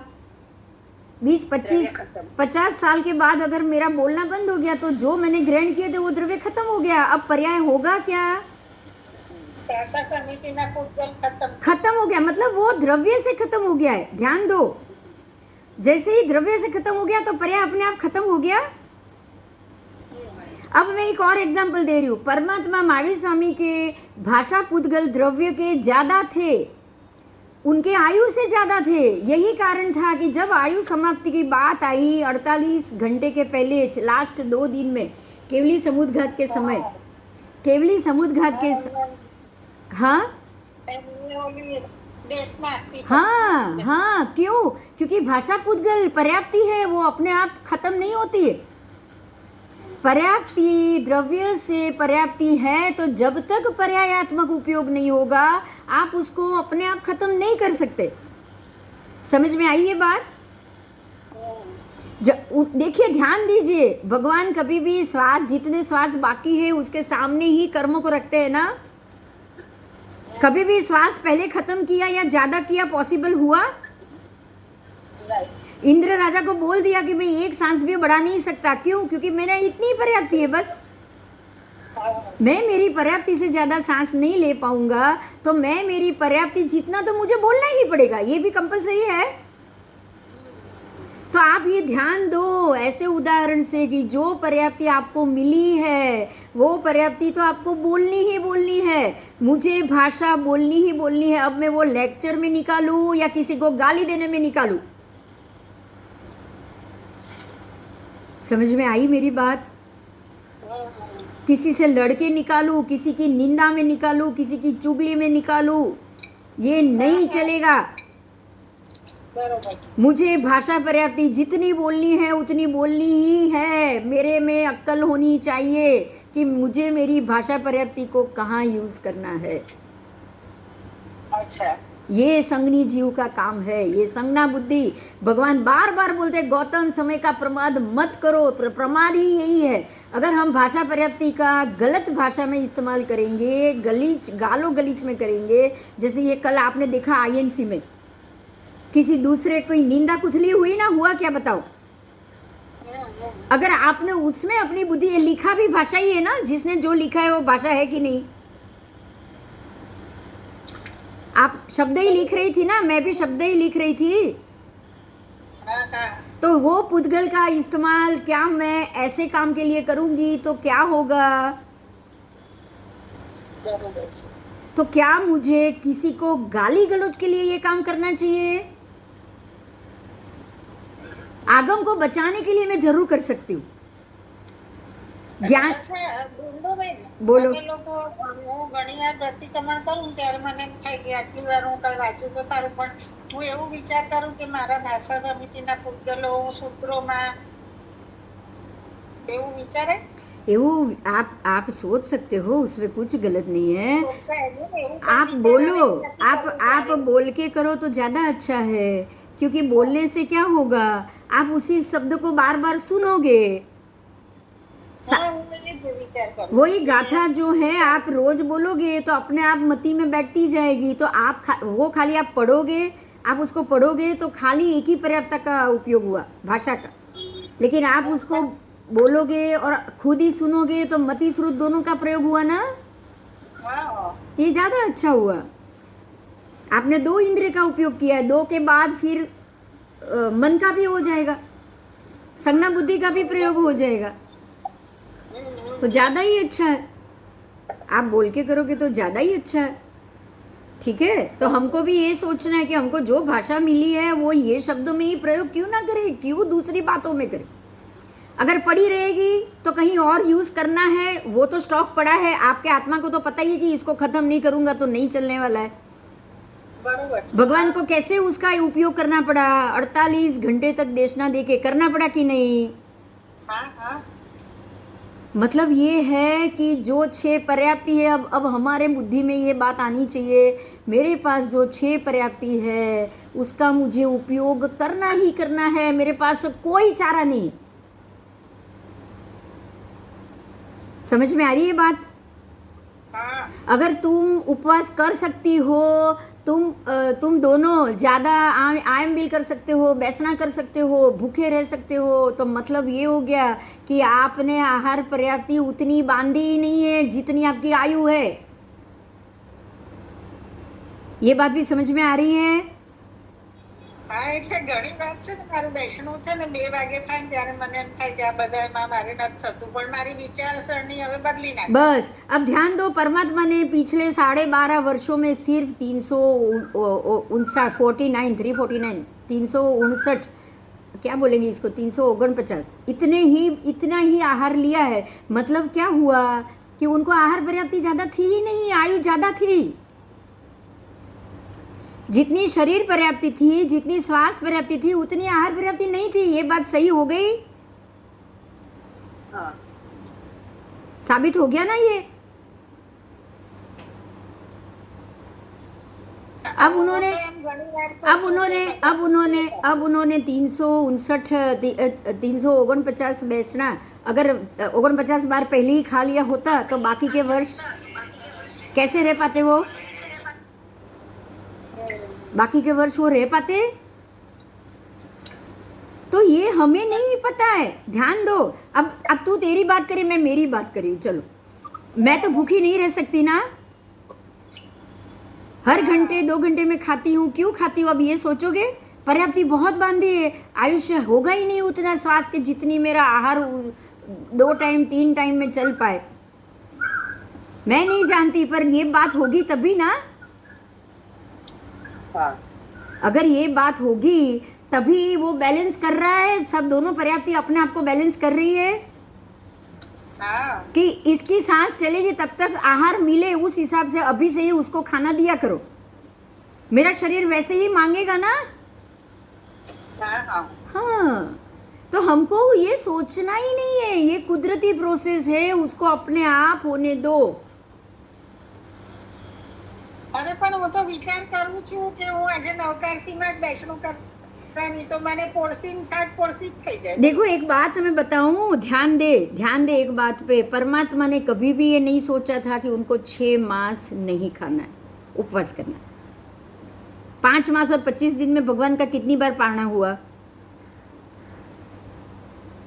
20-25-50 साल के बाद अगर मेरा बोलना बंद हो गया तो जो मैंने ग्रहण किए थे वो द्रव्य खत्म हो गया। अब पर्याय होगा क्या, पैसा समिति ना पुद्गल खत्म हो गया, मतलब वो द्रव्य से खत्म हो गया है। ध्यान दो, जैसे ही द्रव्य से खत्म हो गया तो पर्याय अपने आप खत्म हो गया। अब मैं एक और एग्जांपल दे रही हूँ। परमात्मा महावीर स्वामी के भाषा पुद्गल द्रव्य के ज्यादा थे, उनके आयु से ज्यादा थे। यही कारण था कि जब आयु समाप्ति की बात आई 48 घंटे के पहले, लास्ट 2 दिन में केवली समुद्रघात के समय, केवली समुद्रघात के हाँ हाँ, क्यों, क्योंकि भाषा पुद्गल पर्याप्ति है, वो अपने आप खत्म नहीं होती है। पर्याप्ति द्रव्य से पर्याप्ति है, तो जब तक पर्यायात्मक उपयोग नहीं होगा आप उसको अपने आप खत्म नहीं कर सकते। समझ में आई ये बात? देखिए, ध्यान दीजिए, भगवान कभी भी श्वास, जितने श्वास बाकी है उसके सामने ही कर्मों को रखते हैं ना। कभी भी श्वास पहले खत्म किया या ज्यादा किया पॉसिबल हुआ? इंद्र राजा को बोल दिया कि मैं एक सांस भी बढ़ा नहीं सकता। क्यों? क्योंकि मेरा इतनी पर्याप्ति है, बस मैं मेरी पर्याप्ति से ज्यादा सांस नहीं ले पाऊंगा, तो मैं मेरी पर्याप्ति जितना तो मुझे बोलना ही पड़ेगा, ये भी कंपलसरी है। तो आप ये ध्यान दो ऐसे उदाहरण से कि जो पर्याप्ति आपको मिली है वो पर्याप्ति तो आपको बोलनी ही बोलनी है। मुझे भाषा बोलनी ही बोलनी है। अब मैं वो लेक्चर में निकालूं या किसी को गाली देने में निकालूं? समझ में आई मेरी बात? किसी से लड़के निकालूं, किसी की निंदा में निकालूं, किसी की चुगली में निकालूं, ये नहीं चलेगा। मुझे भाषा पर्याप्ति जितनी बोलनी है उतनी बोलनी ही है। मेरे में अक्ल होनी चाहिए कि मुझे मेरी भाषा पर्याप्ति को कहाँ यूज करना है। अच्छा, ये संगनी जीव का काम है, ये संज्ञा बुद्धि। भगवान बार बार बोलते हैं गौतम समय का प्रमाद मत करो। प्रमाद ही यही है। अगर हम भाषा पर्याप्ति का गलत भाषा में इस्तेमाल करेंगे, गालो गलीच में करेंगे, जैसे ये कल आपने देखा INC में किसी दूसरे कोई निंदा कुथली हुई ना, हुआ क्या बताओ? अगर आपने उसमें अपनी बुद्धि, ये लिखा भी भाषा ही है ना, जिसने जो लिखा है वो भाषा है कि नहीं? आप शब्द ही लिख रही थी ना, मैं भी शब्द ही लिख रही थी। तो वो पुद्गल का इस्तेमाल क्या मैं ऐसे काम के लिए करूंगी तो क्या होगा? तो क्या मुझे किसी को गाली गलौज के लिए ये काम करना चाहिए? आगम को बचाने के लिए मैं जरूर कर सकती हूँ। જ્ઞાન બોલો. અમે લોકો હું ઘણી વાર પ્રતિક્રમણ કરું ત્યારે મને એમ થાય કે આટલી વાર હું કઈ વાંચ્યું તો સારું, પણ હું એવું વિચાર કરું કે મારા ભાષા સમિતિના પુદ્ગલો સૂત્રોમાં એવું વિચારે. એવું आप सोच सकते हो, उसमें कुछ गलत नहीं है। आप बोलो, आप बोल के करो तो ज़्यादा अच्छा है, क्योंकि बोलने से क्या होगा, आप उसी शब्द को बार बार सुनोगे। वही गाथा जो है आप रोज बोलोगे तो अपने आप मति में बैठती जाएगी। तो आप वो खाली आप पढ़ोगे, आप उसको पढ़ोगे तो खाली एक ही पर्याप्तता का उपयोग हुआ, भाषा का। लेकिन आप उसको बोलोगे और खुद ही सुनोगे तो मति श्रुत दोनों का प्रयोग हुआ ना, ये ज्यादा अच्छा हुआ। आपने 2 इंद्रिय का उपयोग किया है, 2 के बाद फिर मन का भी हो जाएगा, संज्ञा बुद्धि का भी प्रयोग हो जाएगा, तो ज्यादा ही अच्छा है। आप बोल के करोगे तो ज्यादा ही अच्छा है, ठीक है। तो हमको भी ये सोचना है कि हमको जो भाषा मिली है वो ये शब्दों में ही प्रयोग क्यों ना करे, क्यों दूसरी बातों में करे। अगर पड़ी रहेगी तो कहीं और यूज करना है, वो तो स्टॉक पड़ा है। आपके आत्मा को तो पता ही है कि इसको खत्म नहीं करूंगा तो नहीं चलने वाला है। भगवान को कैसे उसका उपयोग करना पड़ा, 48 घंटे तक देशना दे के करना पड़ा कि नहीं? मतलब ये है कि जो 6 पर्याप्ति है, अब हमारे बुद्धि में ये बात आनी चाहिए, मेरे पास जो 6 पर्याप्ति है उसका मुझे उपयोग करना ही करना है, मेरे पास कोई चारा नहीं। समझ में आ रही है बात? हाँ अगर तुम उपवास कर सकती हो, तुम दोनों ज़्यादा आयम भी कर सकते हो, बैसना कर सकते हो, भूखे रह सकते हो, तो मतलब ये हो गया कि आपने आहार पर्याप्ति उतनी बांधी ही नहीं है जितनी आपकी आयु है। ये बात भी समझ में आ रही है? હા એટલે ઘણી વાત છે ને મારું બેસણું છે ને 2 વાગે થાય ને ત્યારે મને એમ થાય કે આ બધામાં મારે નથી થતું, પણ મારી વિચારસરણી હવે બદલી નાખી। बस अब ध्यान दो, परमात्मा ने पिछले 12.5 वर्षों में सिर्फ 359 क्या बोलेंगे इसको, 349 इतना ही आहार लिया है। मतलब क्या हुआ कि उनको आहार पर्याप्ति ज़्यादा थी ही नहीं, आयु ज़्यादा थी। जितनी शरीर पर्याप्ति थी, जितनी श्वास पर्याप्ति थी, उतनी आहार पर्याप्ति नहीं थी। ये बात सही हो गई? હા साबित हो गया ना ये? अब उन्होंने 349 बैसना, अगर 49 बार पहले ही खा लिया होता तो बाकी के वर्ष कैसे रह पाते वो? बाकी के वर्ष वो रह पाते? तो ये हमें नहीं पता है। ध्यान दो, अब तू तेरी बात करी, मैं मेरी बात करी, चलो। मैं तो भूखी नहीं रह सकती ना, हर घंटे 2 घंटे में खाती हूँ। क्यों खाती हूँ? अब ये सोचोगे, पर्याप्ति बहुत बांधी है, आयुष्य होगा ही नहीं उतना श्वास के जितनी मेरा आहार 2 टाइम 3 टाइम में चल पाए। मैं नहीं जानती, पर ये बात होगी तभी ना। હા अगर ये बात होगी तभी वो बैलेंस कर रहा है, सब दोनों पर्याप्ति अपने आप को बैलेंस कर रही है હા कि इसकी सांस चलेगी तब तक आहार मिले, उस हिसाब से अभी से ही उसको खाना दिया करो। मेरा शरीर वैसे ही मांगेगा ना। હા હા हाँ, तो हमको ये सोचना ही नहीं है, ये कुदरती प्रोसेस है, उसको अपने आप होने दो। અરે પણ હું તો વિચાર કરું છું કે હું આજે નવકારસીમાં જ બેસણું કરવાની, તો મને પોળસી ને 60 પોળસી જ થઈ જાય। देखो एक बात मैं बताऊं, ध्यान दे एक बात पे। परमात्मा ने कभी भी ये नहीं सोचा था कि उनको 6 मास नहीं खाना है, उपवास करना है। 5 मास और 25 दिन में भगवान का कितनी बार पारणा हुआ?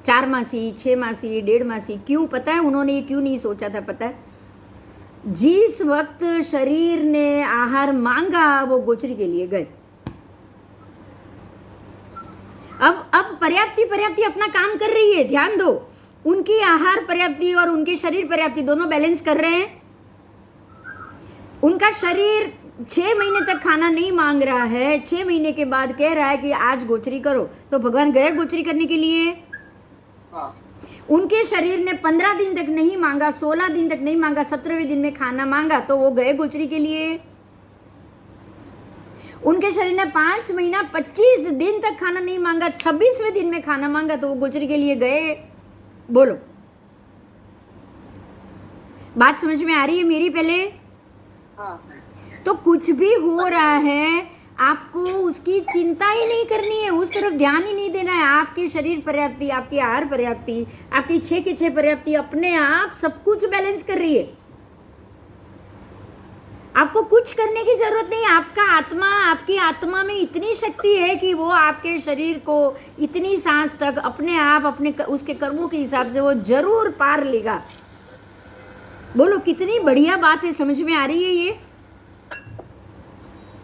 4 मासी, 6 मासी, 1.5 मासी। क्यों पता है उन्होंने ये क्यों नहीं सोचा था? पता है, जिस वक्त शरीर ने आहार मांगा वो गोचरी के लिए गए। अब पर्याप्ति अपना काम कर रही है। ध्यान दो, उनकी आहार पर्याप्ति और उनकी शरीर पर्याप्ति दोनों बैलेंस कर रहे हैं। उनका शरीर 6 महीने तक खाना नहीं मांग रहा है, 6 महीने के बाद कह रहा है कि आज गोचरी करो, तो भगवान गए गोचरी करने के लिए। હા उनके शरीर ने 15 दिन तक नहीं मांगा, 16 दिन तक नहीं मांगा, 17वें दिन में खाना मांगा, तो वो गए गोचरी के लिए। उनके शरीर ने 5 महीना 25 दिन तक खाना नहीं मांगा, 26वें दिन में खाना मांगा, तो वो गोचरी के लिए गए। बोलो, बात समझ में आ रही है मेरी? पहले હા तो कुछ भी हो रहा है, आपको उसकी चिंता ही नहीं करनी है, उस तरफ ध्यान ही नहीं देना है। आपकी शरीर पर्याप्ति, आपकी आहार पर्याप्ति, आपकी 6 की 6 पर्याप्ति अपने आप सब कुछ बैलेंस कर रही है। आपको कुछ करने की जरूरत नहीं। आपकी आत्मा में इतनी शक्ति है कि वो आपके शरीर को इतनी सांस तक अपने आप उसके कर्मों के हिसाब से वो जरूर पार लेगा। बोलो, कितनी बढ़िया बात है। समझ में आ रही है ये?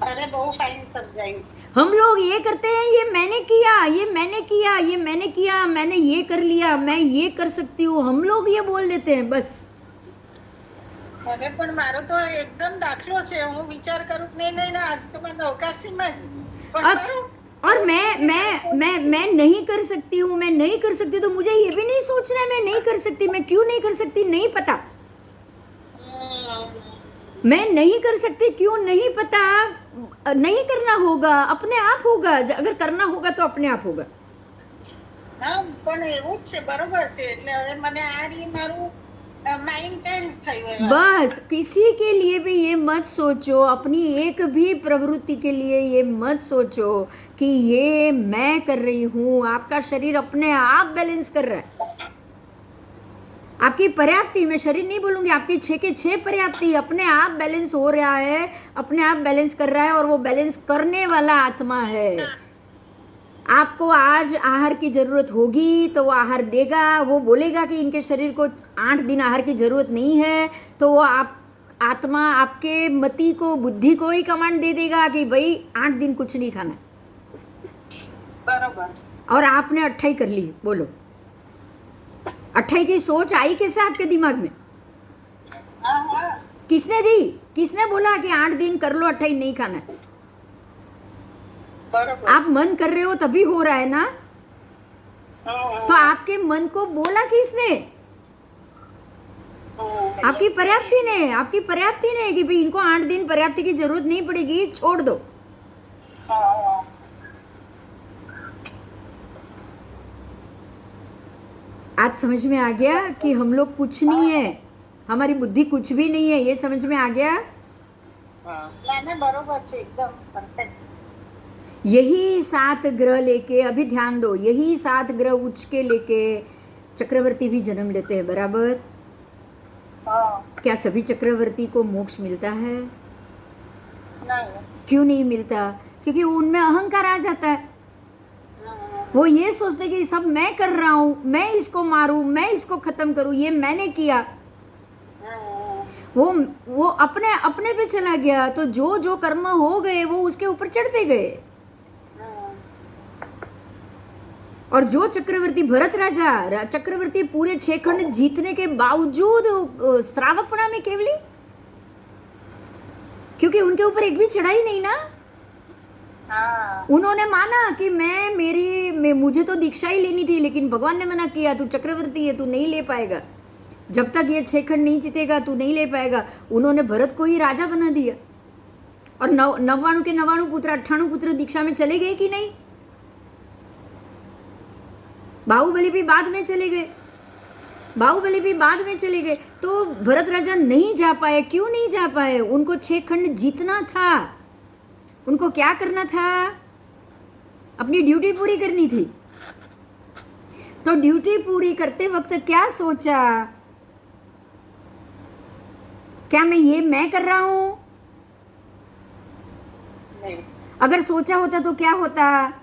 અરે બહુ ફાઇન સમજાયું। हम लोग ये करते हैं, ये मैंने किया, मैंने ये कर लिया, मैं ये कर सकती हूँ, हम लोग ये बोल देते हैं बस। અરે પણ મારો તો એકદમ દાખલો છે, હું વિચાર કરું નહીં આજ તો मैं નવકારસીમાં જ પણ કરું। और मैं नहीं कर सकती हूँ, मैं नहीं कर सकती, तो मुझे ये भी नहीं सोचना है मैं नहीं कर सकती। मैं क्यों नहीं कर सकती नहीं पता। मैं नहीं कर सकती क्यों नहीं पता। नहीं करना होगा, अपने आप होगा। अगर करना होगा तो अपने आप होगा। હા પણ એવું જ છે, બરોબર છે. એટલે હવે મને આ રી મારું માइंड चेंज થયું એમાં. बस किसी के लिए भी ये मत सोचो, अपनी एक भी प्रवृत्ति के लिए ये मत सोचो कि ये मैं कर रही हूँ. आपका शरीर अपने आप बैलेंस कर रहा है. आपकी पर्याप्ति, मैं शरीर नहीं बोलूंगी, आपकी 6 के 6 पर्याप्ति अपने आप बैलेंस हो रहा है, अपने आप बैलेंस कर रहा है, और वो बैलेंस करने वाला आत्मा है. आपको आज आहार की जरूरत होगी तो वो आहार देगा. वो बोलेगा कि इनके शरीर को 8 दिन आहार की जरूरत नहीं है, तो वो आप आत्मा आपके मति को, बुद्धि को ही कमांड दे देगा कि भाई 8 दिन कुछ नहीं खाना. બરોબર છે. और आपने 28 कर ली. बोलो 28 की सोच आई कैसे आपके दिमाग में? હા હા किसने दी? किसने बोला कि 8 दिन कर लो, 28 नहीं खाना है? બરોબર. आप मन कर रहे हो तभी हो रहा है ना. હા, હા, तो आपके मन को बोला किसने? હા. आपकी पर्याप्ति ने. आपकी पर्याप्ति ने कि भाई इनको 8 दिन पर्याप्ति की जरूरत नहीं पड़ेगी, छोड़ दो. હા, હા. आज समझ में आ गया कि हम लोग कुछ नहीं है, हमारी बुद्धि कुछ भी नहीं है. ये समझ में आ गया. હા. ના ના બરોબર છે, એકદમ પરફેક્ટ. यही 7 ग्रह लेके, अभी ध्यान दो, यही 7 ग्रह उच्च के लेके चक्रवर्ती भी जन्म लेते हैं. बराबर. હા. क्या सभी चक्रवर्ती को मोक्ष मिलता है? નહીં. क्यों नहीं मिलता? क्योंकि उनमें अहंकार आ जाता है. હા, હા. वो ये सोचते कि सब मैं कर रहा हूँ, मैं इसको मारूं, मैं इसको खत्म करूं, ये मैंने किया. હા, હા. वो अपने अपने पे चला गया, तो जो जो कर्म हो गए वो उसके ऊपर चढ़ते गए. હા. और जो चक्रवर्ती भरत राजा चक्रवर्ती पूरे 6 खंड जीतने के बावजूद श्रावकपणा में केवली, क्योंकि उनके ऊपर एक भी चढ़ाई नहीं ना. હા. उन्होंने माना कि मुझे तो दीक्षा ही लेनी थी, लेकिन भगवान ने मना किया, तू चक्रवर्ती है, तू नहीं ले पाएगा, जब तक ये 6 खंड नहीं जीतेगा तू नहीं ले पाएगा. उन्होंने भरत को ही राजा बना दिया. और 99 के 99 पुत्र, 98 पुत्र दीक्षा में चले गए कि नहीं? बाहुबली भी बाद में चले गए. बाहुबली भी बाद में चले गए. तो भरत राजा नहीं जा पाए. क्यों नहीं जा पाए? उनको 6 खंड जीतना था. उनको क्या करना था? अपनी ड्यूटी पूरी करनी थी. तो ड्यूटी पूरी करते वक्त क्या सोचा? क्या मैं कर रहा हूं? નહીં. अगर सोचा होता तो क्या होता?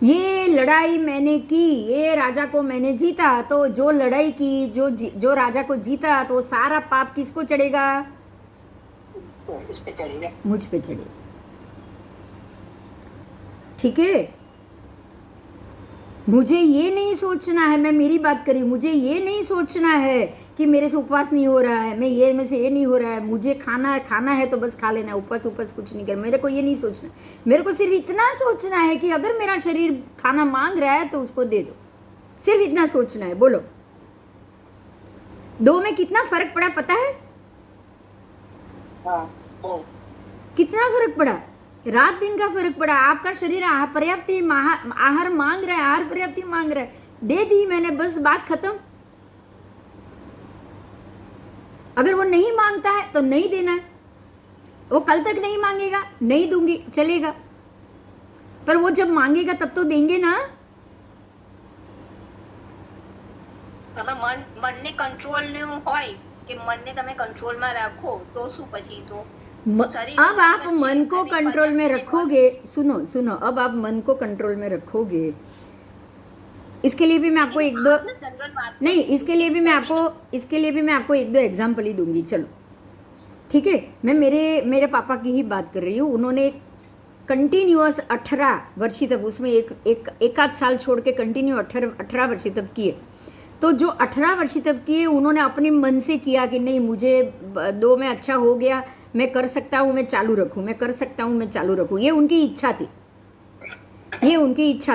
ये लड़ाई मैंने की, ये राजा को मैंने जीता, तो जो लड़ाई की, जो राजा को जीता, तो सारा पाप किसको चढ़ेगा? તો इस पे चढ़ेगा. मुझ पे चढ़ेगा. ठीक है. मुझे ये नहीं सोचना है, मैं मेरी बात करी, मुझे ये नहीं सोचना है कि मेरे से उपवास नहीं हो रहा है, में से ये नहीं हो रहा है, मुझे खाना है तो बस खा लेना है, उपवास कुछ नहीं करना. मेरे को ये नहीं सोचना. मेरे को सिर्फ इतना सोचना है कि अगर मेरा शरीर खाना मांग रहा है तो उसको दे दो. सिर्फ इतना सोचना है. बोलो 2 में कितना फर्क पड़ा पता है? હા. ઓ. कितना फर्क पड़ा? रात दिन का फर्क पड़ा. आपका शरीर पर्याप्ति आहार मांग रहा है, आहार पर्याप्ति मांग रहा है, दे दी मैंने, बस बात खत्म. अगर वो नहीं मांगता है तो नहीं देना है. वो कल तक नहीं मांगेगा, नहीं दूंगी, चलेगा. पर वो जब मांगेगा तब तो देंगे ना. તમે મનને કંટ્રોલ ને હોય કે મનને તમે કંટ્રોલમાં રાખો તો શું પછી તો अब आप मन को कंट्रोल में रखोगे. सुनो अब आप मन को कंट्रोल में रखोगे. इसके लिए भी मैं आपको एक दो नहीं इसके लिए भी मैं आपको एक दो एग्जाम्पल ही दूंगी. चलो ठीक है. मैं मेरे पापा की ही बात कर रही हूँ. उन्होंने कंटिन्यूअस 18 वर्षी तक, उसमें एक आध साल छोड़ के कंटिन्यू 18 वर्षी तक किए. तो जो 18 वर्षी तक किए उन्होंने अपने मन से किया कि नहीं, मुझे 2 में अच्छा हो गया, मैं कर सकता हूँ, मैं चालू रखूँ, मैं कर सकता हूँ, मैं चालू रखूँ. ये उनकी इच्छा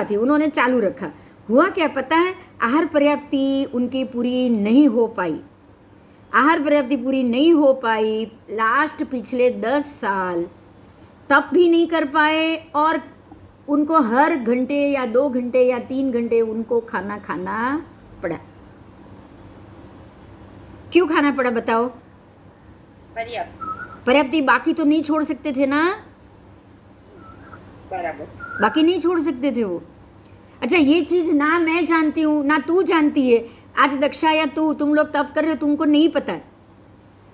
थी. उन्होंने चालू रखा. हुआ क्या पता है? आहार पर्याप्ति उनकी पूरी नहीं हो पाई. लास्ट पिछले 10 साल तप भी नहीं कर पाए और उनको हर घंटे या 2 घंटे या 3 घंटे उनको खाना खाना पड़ा। क्यों खाना पड़ा बताओ? पर्याप्ति बाकी तो नहीं छोड़ सकते थे ना, बराबर। बाकी नहीं छोड़ सकते थे वो। अच्छा, ये चीज़ ना मैं जानती हूँ ना तू जानती है, आज दक्षा या तुम लोग तब कर रहे हो, तुमको नहीं पता है।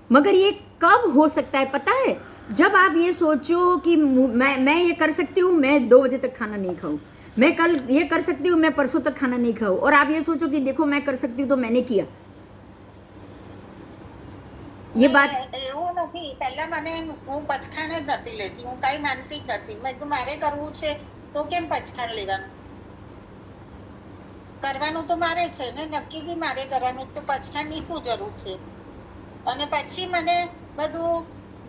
मगर ये कब हो सकता है पता है? जब आप ये सोचो कि मैं ये कर सकती हूँ, मैं 2 बजे तक खाना नहीं खाऊं, मैं कल ये कर सकती हूँ, मैं परसों तक खाना नहीं खाऊं, और आप ये सोचो कि देखो मैं कर सकती हूँ तो मैंने किया। ये बात એવું નથી, પહેલા મને હું પચખાણ જ નથી લેતી, હું કઈ માનતી જ નથી। મેં તો મારે કરવું છે તો કેમ પચખાણ લેવાનું? કરવાનું તો મારે છે ને, નક્કી બી મારે કરવાનું, તો પચખાણની શું જરૂર છે? અને પછી મને બધું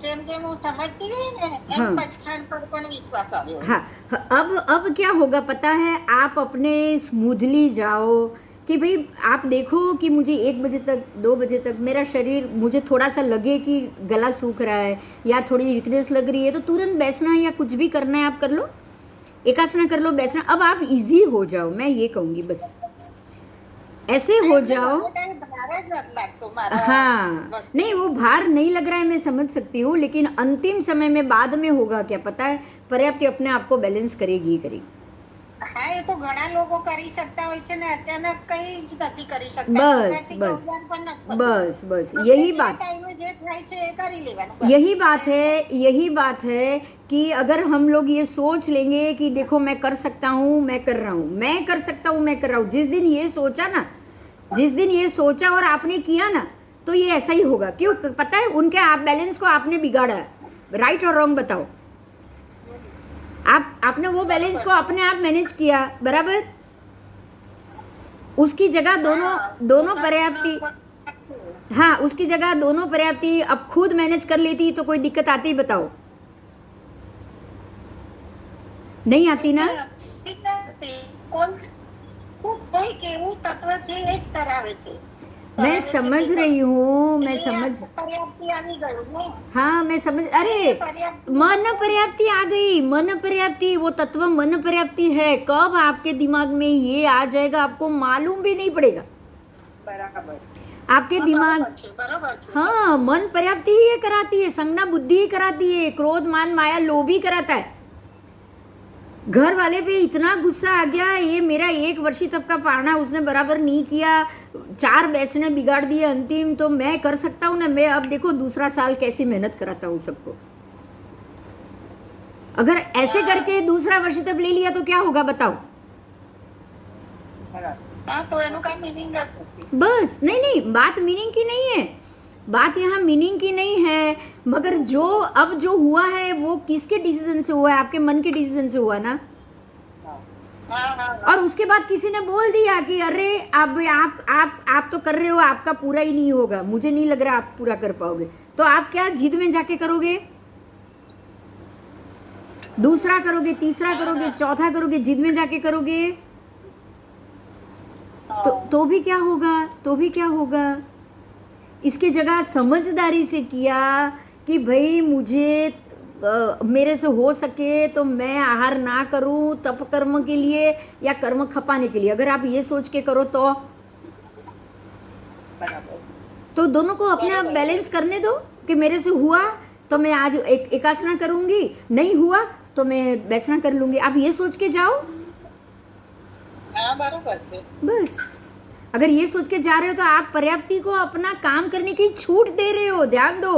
જેમ જેમ હું સમજતી ગઈ ને એમ પચખાણ પર પણ વિશ્વાસ આવ્યો। हाँ, अब क्या होगा पता है? आप अपने स्मूथली जाओ कि भाई आप देखो कि मुझे 1 बजे तक 2 बजे तक मेरा शरीर, मुझे थोड़ा सा लगे कि गला सूख रहा है या थोड़ी वीकनेस लग रही है तो तुरंत बैठना या कुछ भी करना है आप कर लो, एकासना कर लो, बैठना। अब आप इजी हो जाओ, मैं ये कहूँगी बस ऐसे हो जाओ। हाँ, नहीं वो भार नहीं लग रहा है, मैं समझ सकती हूँ, लेकिन अंतिम समय में बाद में होगा क्या पता है? पर्याप्ति अपने आप को बैलेंस करेगी ही करेगी। હા, એ તો ઘણા લોકો કરી શકતા હોય છે ને અચાનક કઈ જ નથી કરી શકતા। बस यही बात, ટાઈમે જે થાય છે એ કરી લેવાનું। यही बात है कि अगर हम लोग ये सोच लेंगे कि देखो मैं कर सकता हूँ, मैं कर रहा हूँ, मैं कर सकता हूँ, मैं कर रहा हूँ, जिस दिन ये सोचा और आपने किया ना, तो ये ऐसा ही होगा। क्यों पता है? उनके आप बैलेंस को आपने बिगाड़ा, राइट और रॉन्ग बताओ? आपने वो बैलेंस को अपने आप मैनेज किया, बराबर? उसकी जगह दोनों पर्याप्ति, हाँ उसकी जगह दोनों पर्याप्ति अब खुद मैनेज कर लेती तो कोई दिक्कत आती? बताओ, नहीं आती ना? मैं समझ रही हूँ, हाँ मैं समझ, अरे मन पर्याप्ति आ गई, मन पर्याप्ति, वो तत्व मन पर्याप्ति है। कब आपके दिमाग में ये आ जाएगा आपको मालूम भी नहीं पड़ेगा। आपके दिमाग, हाँ मन पर्याप्ति ही ये कराती है, संज्ञा बुद्धि ही कराती है, क्रोध मान माया लोभ ही कराता है। घर वाले पे इतना गुस्सा आ गया, ये मेरा 1 वर्षी तक का पारना उसने बराबर नहीं किया, 4 बैसने बिगाड़ दिए अंतिम, तो मैं कर सकता हूँ ना। मैं अब देखो दूसरा साल कैसी मेहनत कराता हूँ सबको। अगर ऐसे करके दूसरा वर्षी तक ले लिया तो क्या होगा बताओ? बस नहीं, बात मीनिंग की नहीं है, बात यहाँ मीनिंग की नहीं है, मगर जो हुआ है वो किसके डिसीजन से हुआ है? आपके मन के डिसीजन से हुआ ना। और उसके बाद किसी ने बोल दिया कि अरे अब आप तो कर रहे हो, आपका पूरा ही नहीं होगा, मुझे नहीं लग रहा आप पूरा कर पाओगे, तो आप क्या जिद में जाके करोगे? दूसरा करोगे, तीसरा करोगे, चौथा करोगे, जिद में जाके करोगे तो भी क्या होगा? इसके जगह समझदारी से किया कि भाई मुझे मेरे से हो सके तो मैं आहार ना करूं तप कर्म के लिए या कर्म खपाने के लिए। अगर आप ये सोच के करो तो दोनों को अपने आप बैलेंस करने दो कि मेरे से हुआ तो मैं आज एकासना करूंगी, नहीं हुआ तो मैं बैसना कर लूंगी। आप ये सोच के जाओ। बस अगर ये सोच के जा रहे हो तो आप पर्याप्ति को अपना काम करने की छूट दे रहे हो, ध्यान दो।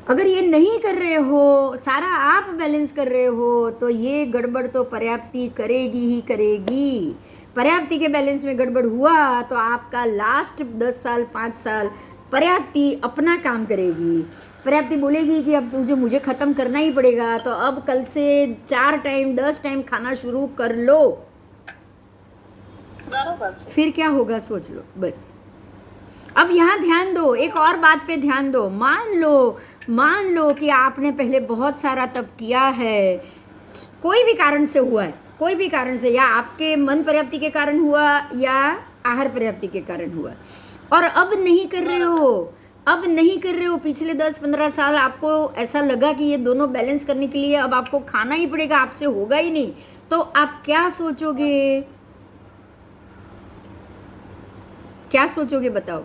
अगर ये नहीं कर रहे हो, सारा आप बैलेंस कर रहे हो, तो ये गड़बड़ तो पर्याप्ति करेगी ही करेगी। पर्याप्ति के बैलेंस में गड़बड़ हुआ तो आपका लास्ट 10 साल 5 साल पर्याप्ति अपना काम करेगी। पर्याप्ति बोलेगी कि अब तुझे मुझे ख़त्म करना ही पड़ेगा, तो अब कल से 4 टाइम 10 टाइम खाना शुरू कर लो। फिर क्या होगा सोच लो बस। अब यहाँ ध्यान दो, एक और बात पे ध्यान दो। मान लो कि आपने पहले बहुत सारा तप किया है, कोई भी कारण से हुआ है, कोई भी कारण से, या आपके मन पर्याप्ति के कारण हुआ या आहार पर्याप्ति के कारण हुआ, और अब नहीं कर रहे हो, अब नहीं कर रहे हो, पिछले 10-15 साल आपको ऐसा लगा कि ये दोनों बैलेंस करने के लिए अब आपको खाना ही पड़ेगा, आपसे होगा ही नहीं, तो आप क्या सोचोगे? क्या सोचोगे बताओ?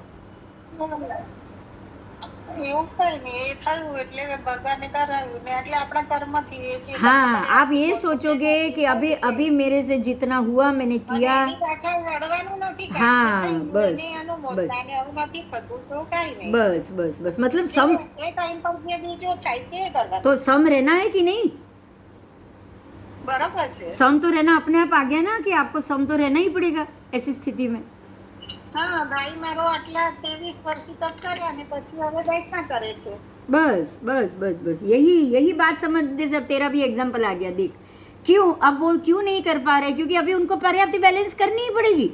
એવું કઈ નહીં, એ થયું એટલે ભગવાને કરાવ્યું ને એટલે આપણા કર્મથી એ છે. हाँ, आप ये सोचोगे कि अभी अभी मेरे से जितना हुआ मैंने અને किया. એની પાછળ વળવાનું નથી કાંઈ. હા, જે થયું બસ, એને અનુમોદના બસ. ને એવું નથી થતું તો કાંઈ નહીં. बस बस बस, मतलब सम, એ ટાઈમ પર જે બીજો થાય છે એ કરવાનું. तो सम रहना है कि नहीं? બરાબર છે. सम तो रहना अपने आप आ गया ना, कि आपको सम तो रहना ही पड़ेगा ऐसी स्थिति में. હા, ભાઈ મારો આટલા 23 વર્ષ તક કર્યા ને પછી હવે દર્શના કરે છે. बस बस बस बस, यही यही बात समझते सब. तेरा भी एग्जाम्पल आ गया, देख क्यों अब वो क्यों नहीं कर पा रहे, क्योंकि अभी उनको पर्याप्त बैलेंस करनी ही पड़ेगी.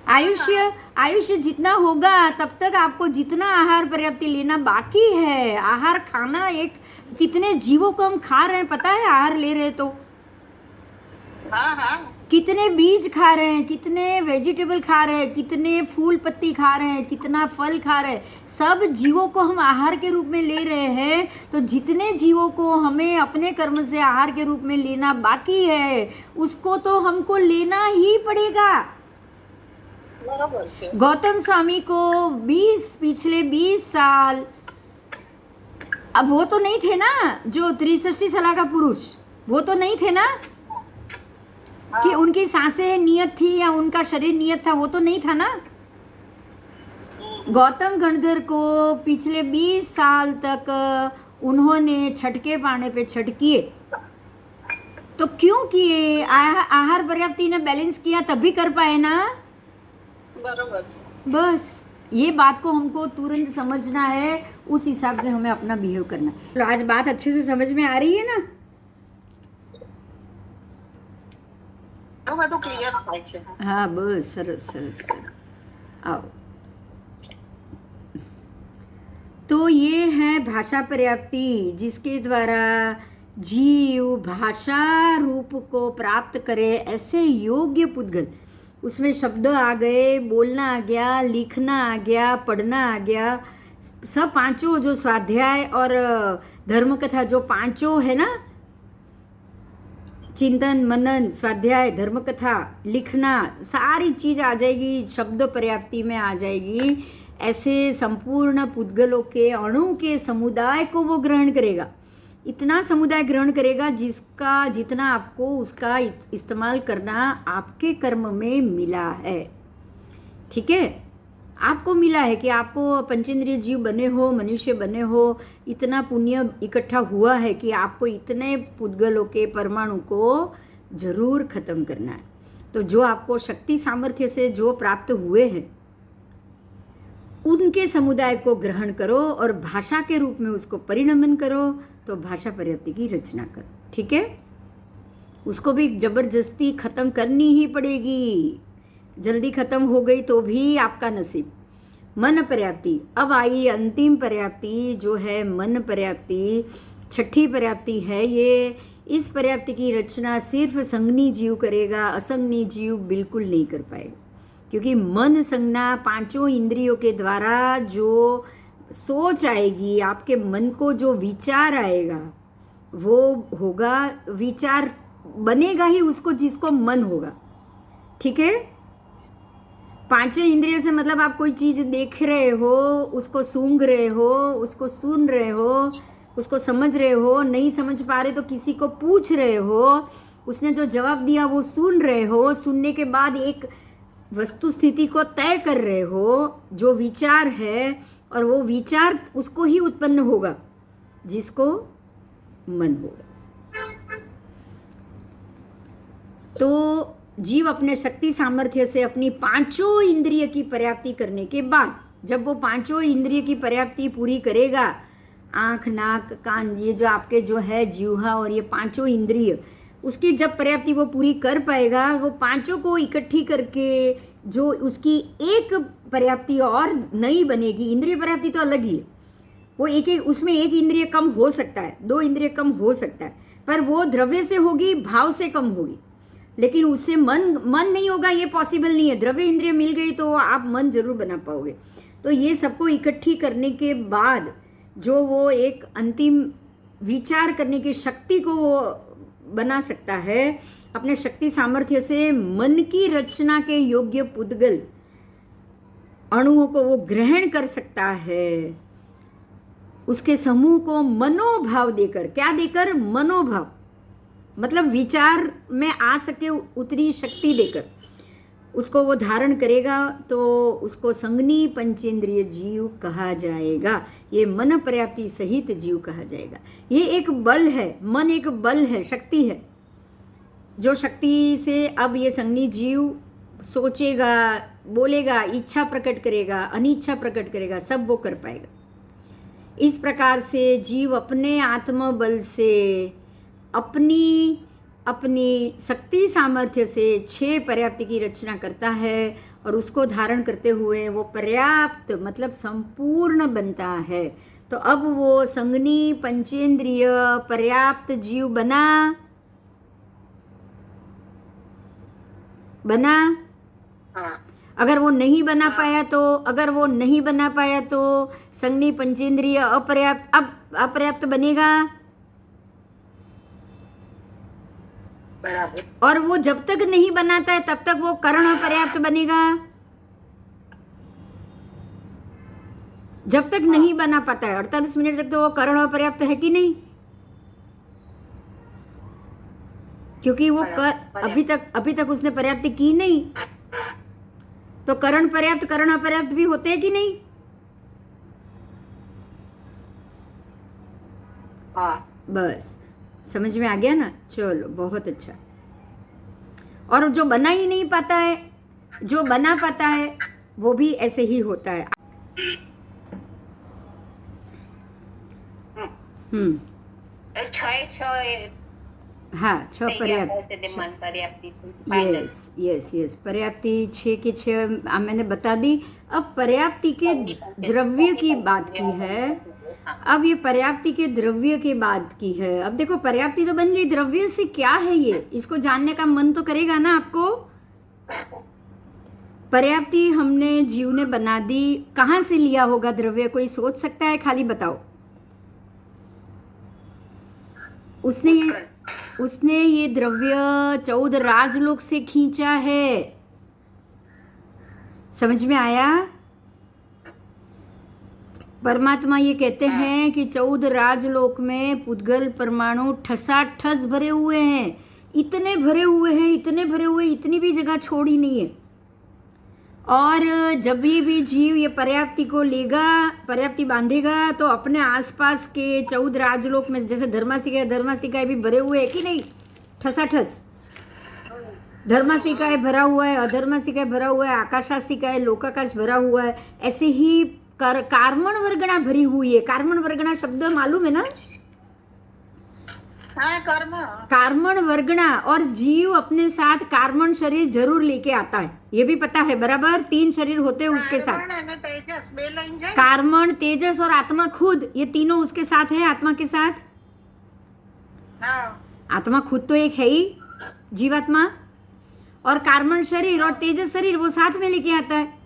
आयुष्य आयुष्य जितना होगा तब तक आपको जितना आहार पर्याप्ति लेना बाकी है. आहार खाना, एक कितने जीवों को हम खा रहे हैं पता है आहार ले रहे तो? હા હા, कितने बीज खा रहे हैं, कितने वेजिटेबल खा रहे हैं, कितने फूल पत्ती खा रहे हैं, कितना फल खा रहे हैं. सब जीवों को हम आहार के रूप में ले रहे हैं. तो जितने जीवों को हमें अपने कर्म से आहार के रूप में लेना बाकी है उसको तो हमको लेना ही पड़ेगा. બરાબર છે. गौतम स्वामी को पिछले 20 साल, अब वो तो नहीं थे ना जो 63 साल का पुरुष, वो तो नहीं थे ना कि उनकी सांसें नियत थी या उनका शरीर नियत था, वो तो नहीं था ना. गौतम गणधर को पिछले 20 साल तक उन्होंने छटके पाने पे छटकिए. तो क्यों किए? आहार पर्याप्ति ने बैलेंस किया तभी कर पाए ना. બરાબર છે. बस ये बात को हमको तुरंत समझना है, उस हिसाब से हमें अपना बिहेव करना है. तो आज बात अच्छे से समझ में आ रही है ना? બધું ક્લિયર થાય છે. हाँ बस, सरस सरस सरस. आओ, तो ये है भाषा पर्याप्ति, जिसके द्वारा जीव भाषा रूप को प्राप्त करे ऐसे योग्य पुद्गल. उसमें शब्द आ गए, बोलना आ गया, लिखना आ गया, पढ़ना आ गया. सब पांचों जो स्वाध्याय और धर्म कथा जो पांचों है ना, चिंतन मनन स्वाध्याय धर्म कथा लिखना, सारी चीज़ आ जाएगी, शब्द पर्याप्ति में आ जाएगी. ऐसे संपूर्ण पुद्गलों के अणु के समुदाय को वो ग्रहण करेगा. इतना समुदाय ग्रहण करेगा जिसका जितना आपको उसका इस्तेमाल करना आपके कर्म में मिला है. ठीक है, आपको मिला है कि आपको पंचेंद्रिय जीव बने हो, मनुष्य बने हो, इतना पुण्य इकट्ठा हुआ है कि आपको इतने पुद्गलों के परमाणु को जरूर खत्म करना है. तो जो आपको शक्ति सामर्थ्य से जो प्राप्त हुए हैं उनके समुदाय को ग्रहण करो और भाषा के रूप में उसको परिणमन करो. तो भाषा पर्याप्ति की रचना करो. ठीक है, उसको भी जबरदस्ती खत्म करनी ही पड़ेगी. जल्दी खत्म हो गई तो भी आपका नसीब. मन पर्याप्ति, अब आई अंतिम पर्याप्ति जो है मन पर्याप्ति, छठी पर्याप्ति है ये. इस पर्याप्ति की रचना सिर्फ संज्ञी जीव करेगा, असंज्ञी जीव बिल्कुल नहीं कर पाएगा. क्योंकि मन संज्ञा पांचों इंद्रियों के द्वारा जो सोच आएगी, आपके मन को जो विचार आएगा वो होगा, विचार बनेगा ही उसको जिसको मन होगा. ठीक है, पांचों इंद्रियों से मतलब आप कोई चीज़ देख रहे हो, उसको सूंघ रहे हो, उसको सुन रहे हो, उसको समझ रहे हो, नहीं समझ पा रहे तो किसी को पूछ रहे हो, उसने जो जवाब दिया वो सुन रहे हो, सुनने के बाद एक वस्तु स्थिति को तय कर रहे हो जो विचार है, और वो विचार उसको ही उत्पन्न होगा जिसको मन होगा. तो जीव अपने शक्ति सामर्थ्य से अपनी पांचों इंद्रिय की पर्याप्ति करने के बाद, जब वो पांचों इंद्रिय की पर्याप्ति पूरी करेगा, आँख नाक कान ये जो आपके जो है जीवा और ये पांचों इंद्रिय, उसकी जब पर्याप्ति वो पूरी कर पाएगा, वो पांचों को इकट्ठी करके जो उसकी एक पर्याप्ति और नई बनेगी. इंद्रिय पर्याप्ति तो अलग ही है, वो एक उसमें एक इंद्रिय कम हो सकता है, 2 इंद्रिय कम हो सकता है, पर वो द्रव्य से होगी, भाव से कम होगी. लेकिन उससे मन नहीं होगा, ये पॉसिबल नहीं है. द्रव्य इंद्रिय मिल गई तो आप मन जरूर बना पाओगे. तो ये सबको इकट्ठी करने के बाद जो वो एक अंतिम विचार करने की शक्ति को वो बना सकता है, अपने शक्ति सामर्थ्य से मन की रचना के योग्य पुद्गल अणुओं को वो ग्रहण कर सकता है, उसके समूह को मनोभाव देकर, क्या देकर? मनोभाव, मतलब विचार में आ सके उतनी शक्ति देकर उसको वो धारण करेगा, तो उसको संगनी पंचेंद्रिय जीव कहा जाएगा। ये मन पर्याप्ति सहित जीव कहा जाएगा। ये एक बल है, मन एक बल है, शक्ति है, जो शक्ति से अब ये संगनी जीव सोचेगा, बोलेगा, इच्छा प्रकट करेगा, अनिच्छा प्रकट करेगा, सब वो कर पाएगा। इस प्रकार से जीव अपने आत्मबल से अपनी शक्ति सामर्थ्य से 6 पर्याप्ति की रचना करता है और उसको धारण करते हुए वो पर्याप्त मतलब संपूर्ण बनता है। तो अब वो संगनी पंचेंद्रिय पर्याप्त जीव बना। अगर वो नहीं बना पाया तो संगनी पंचेंद्रिय अपर्याप्त, अब अपर्याप्त बनेगा। बराबर। और वो जब तक नहीं बनाता है तब तक वो कर्ण पर्याप्त बनेगा। जब तक नहीं बना पाता है 48 मिनट तक तो वो कर्ण पर्याप्त है कि नहीं? क्योंकि वो अभी तक उसने पर्याप्ति की नहीं, तो कर्ण पर्याप्त कर्ण अपर्याप्त भी होते हैं कि नहीं? बस समझ में आ गया ना? चलो बहुत अच्छा। और जो बना ही नहीं पाता है, जो बना पाता है वो भी ऐसे ही होता है। हाँ, 6 पर्याप्ति। यस पर्याप्ति 6 की 6 मैंने बता दी। अब पर्याप्ति के द्रव्य की बात की है। अब ये पर्याप्ति के द्रव्य के बाद की है। अब देखो पर्याप्ति तो बन गई, द्रव्य से क्या है ये, इसको जानने का मन तो करेगा ना आपको। पर्याप्ति हमने जीव ने बना दी, कहाँ से लिया होगा द्रव्य? कोई सोच सकता है? खाली बताओ। उसने ये द्रव्य 14 राजलोक से खींचा है। समझ में आया? परमात्मा ये कहते हैं कि 14 राजलोक में पुद्गल परमाणु ठसाठस भरे हुए हैं, इतने भरे हुए, इतनी भी जगह छोड़ी नहीं है। और जब भी जीव ये पर्याप्ति को लेगा, पर्याप्ति बांधेगा, तो अपने आसपास के 14 राजलोक में जैसे धर्मासिकाएं भी भरे हुए है कि नहीं? ठसाठस धर्मासिकाएं भरा हुआ है, अधर्मासिकाएं भरा हुआ है, आकाशासिकाएं, लोकाकाश भरा हुआ है। ऐसे ही कार्मण वर्गणा भरी हुई है। कार्मण वर्गणा शब्द मालूम है ना? हाँ, कार्मण वर्गणा। और जीव अपने साथ कार्मण शरीर जरूर लेके आता है, ये भी पता है बराबर। 3 शरीर होते हैं उसके साथ, कार्मण, तेजस और आत्मा खुद, ये तीनों उसके साथ है। आत्मा के साथ आत्मा खुद तो एक है ही, जीवात्मा, और कार्मण शरीर और तेजस शरीर वो साथ में लेके आता है।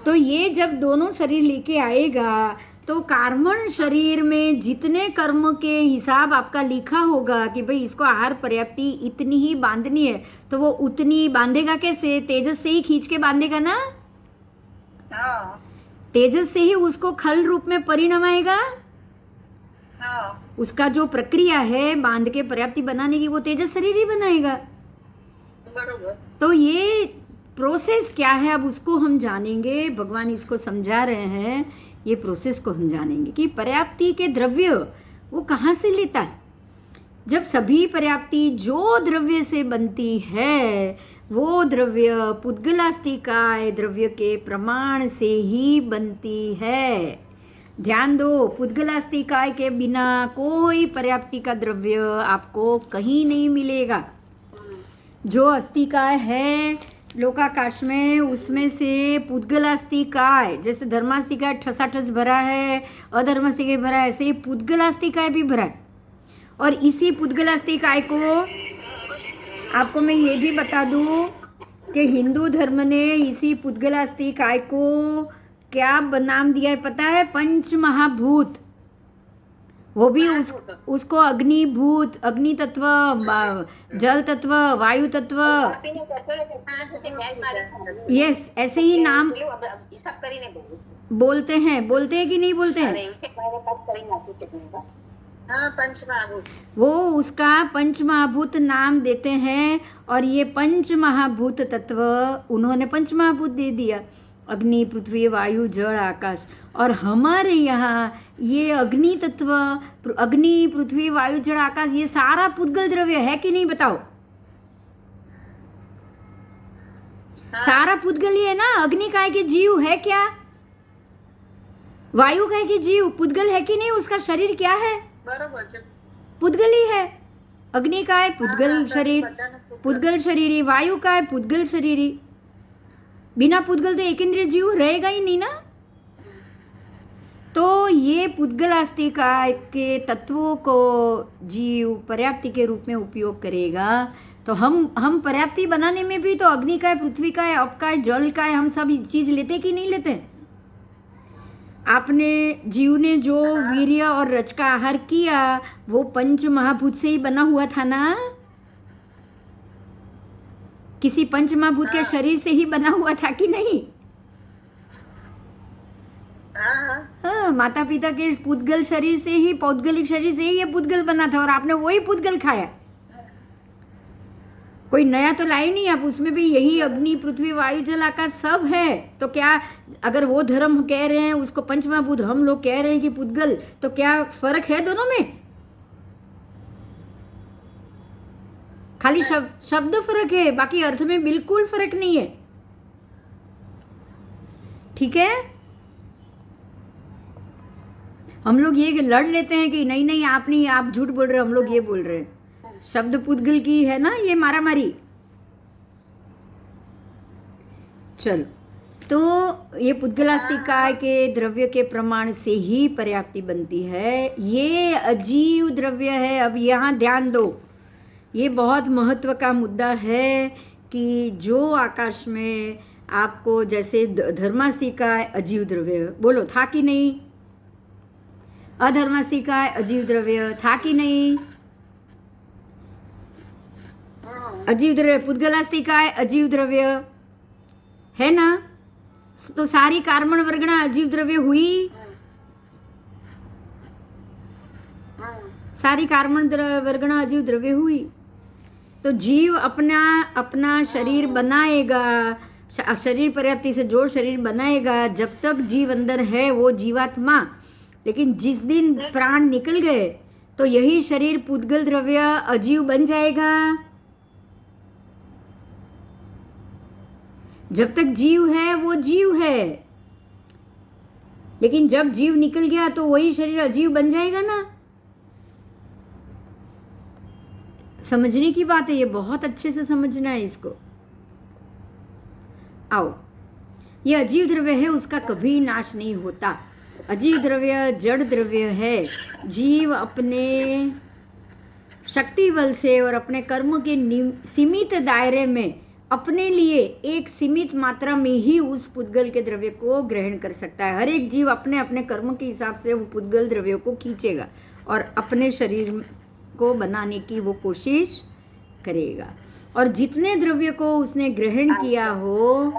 तो ये जब दोनों शरीर लेके आएगा तो कार्मण शरीर में जितने कर्म के हिसाब आपका लिखा होगा कि भाई इसको आहार पर्याप्ति इतनी ही बांधनी है, तो वो उतनी बांधेगा कैसे? तेजस से ही खींच के बांधेगा ना। तेजस से ही उसको खल रूप में परिणम आएगा। उसका जो प्रक्रिया है बांध के पर्याप्ति बनाने की, वो तेजस शरीर ही बनाएगा। तो ये प्रोसेस क्या है अब उसको हम जानेंगे। भगवान इसको समझा रहे हैं, ये प्रोसेस को हम जानेंगे कि पर्याप्ति के द्रव्य वो कहाँ से लेता है। जब सभी पर्याप्ति जो द्रव्य से बनती है वो द्रव्य पुद्गलास्तिकाय द्रव्य के प्रमाण से ही बनती है। ध्यान दो, पुद्गलास्तिकाय के बिना कोई पर्याप्ति का द्रव्य आपको कहीं नहीं मिलेगा। जो अस्तिकाय है लोकाकाश में, उसमें से पुद्गलास्तिकाय, जैसे धर्मास्तिकाय ठसाठस भरा है, अधर्मास्तिकाय भरा है, ऐसे ही पुद्गलास्तिकाय भी भरा है। और इसी पुद्गलास्तिकाय को आपको मैं ये भी बता दूं कि हिंदू धर्म ने इसी पुद्गलास्थि काय को क्या नाम दिया है पता है? पंच महाभूत। वो भी उसको अग्निभूत, अग्नि तत्व, जल तत्व, वायु तत्व, यस ऐसे ही नाम बोलते हैं कि नहीं बोलते हैं? हाँ, पंच महाभूत। वो उसका पंच महाभूत नाम देते हैं। और ये पंच महाभूत तत्व उन्होंने पंच महाभूत दे दिया, अग्नि, पृथ्वी, वायु, जल, आकाश। और हमारे यहाँ ये अग्नि तत्व, अग्नि, पृथ्वी, वायु, जल, आकाश, ये सारा पुद्गल द्रव्य है कि नहीं बताओ? सारा पुद्गल ही है ना। अग्नि काय के जीव है क्या? वायु काय के जीव पुद्गल है कि नहीं? उसका शरीर क्या है? बरोबर છે, पुद्गल ही है। अग्नि का है पुद्गल शरीर, पुद्गल शरीरी। वायु का है पुद्गल शरीरी। बिना पुद्गल तो एक इंद्रिय जीव रहेगा ही नहीं ना। तो ये पुद्गलास्थि काय के तत्वों को जीव पर्याप्ति के रूप में उपयोग करेगा। तो हम पर्याप्ति बनाने में भी तो अग्नि का है, पृथ्वी का है, अप का है, जल का है, हम सब चीज लेते कि नहीं लेते? आपने जीव ने जो वीर्य और रज का आहार किया वो पंच महाभूत से ही बना हुआ था ना। किसी पंच महाभूत के शरीर से ही बना हुआ था कि नहीं? हाँ, माता पिता के पुद्गल शरीर से ही, पौद्गलिक शरीर से ही ये पुद्गल बना था और आपने वही पुद्गल खाया। कोई नया तो लाए नहीं आप, उसमें भी यही अग्नि, पृथ्वी, वायु, जल, आकाश सब है। तो क्या अगर वो धर्म कह रहे हैं उसको पंचमहाभूत, हम लोग कह रहे हैं कि पुद्गल, तो क्या फर्क है दोनों में? खाली शब्द फर्क है, बाकी अर्थ में बिल्कुल फर्क नहीं है। ठीक है? हम लोग ये लड़ लेते हैं कि नहीं नहीं आप नहीं, आप झूठ बोल रहे हो, हम लोग ये बोल रहे हैं। शब्द पुद्गल की है ना ये मारामारी। चलो, तो ये पुद्गलास्थि काय के द्रव्य के प्रमाण से ही पर्याप्ति बनती है। ये अजीव द्रव्य है। अब यहाँ ध्यान दो, ये बहुत महत्व का मुद्दा है कि जो आकाश में आपको जैसे धर्मास्थि काय अजीव द्रव्य बोलो था कि नहीं? अधर्मास्थि काय अजीव द्रव्य था कि नहीं? अजीव द्रव्य पुद्गलास्थि काय अजीव द्रव्य है ना। तो सारी कार्बन वर्गणा अजीव द्रव्य हुई। सारी कार्बन वर्गणा अजीव द्रव्य हुई। तो जीव अपना शरीर बनाएगा, शरीर पर्याप्ति से जो शरीर बनाएगा, जब तक जीव अंदर है वो जीवात्मा। लेकिन जिस दिन प्राण निकल गए तो यही शरीर पुद्गल द्रव्य अजीव बन जाएगा। जब तक जीव है वो जीव है, लेकिन जब जीव निकल गया तो वही शरीर अजीव बन जाएगा ना। समझने की बात है, ये बहुत अच्छे से समझना है इसको। आओ, ये अजीव द्रव्य है, उसका कभी नाश नहीं होता। अजीव द्रव्य जड़ द्रव्य है। जीव अपने शक्ति बल से और अपने कर्म के सीमित दायरे में अपने लिए एक सीमित मात्रा में ही उस पुद्गल के द्रव्य को ग्रहण कर सकता है। हर एक जीव अपने अपने कर्म के हिसाब से वो पुद्गल द्रव्यों को खींचेगा और अपने शरीर को बनाने की वो कोशिश करेगा। और जितने द्रव्य को उसने ग्रहण किया हो।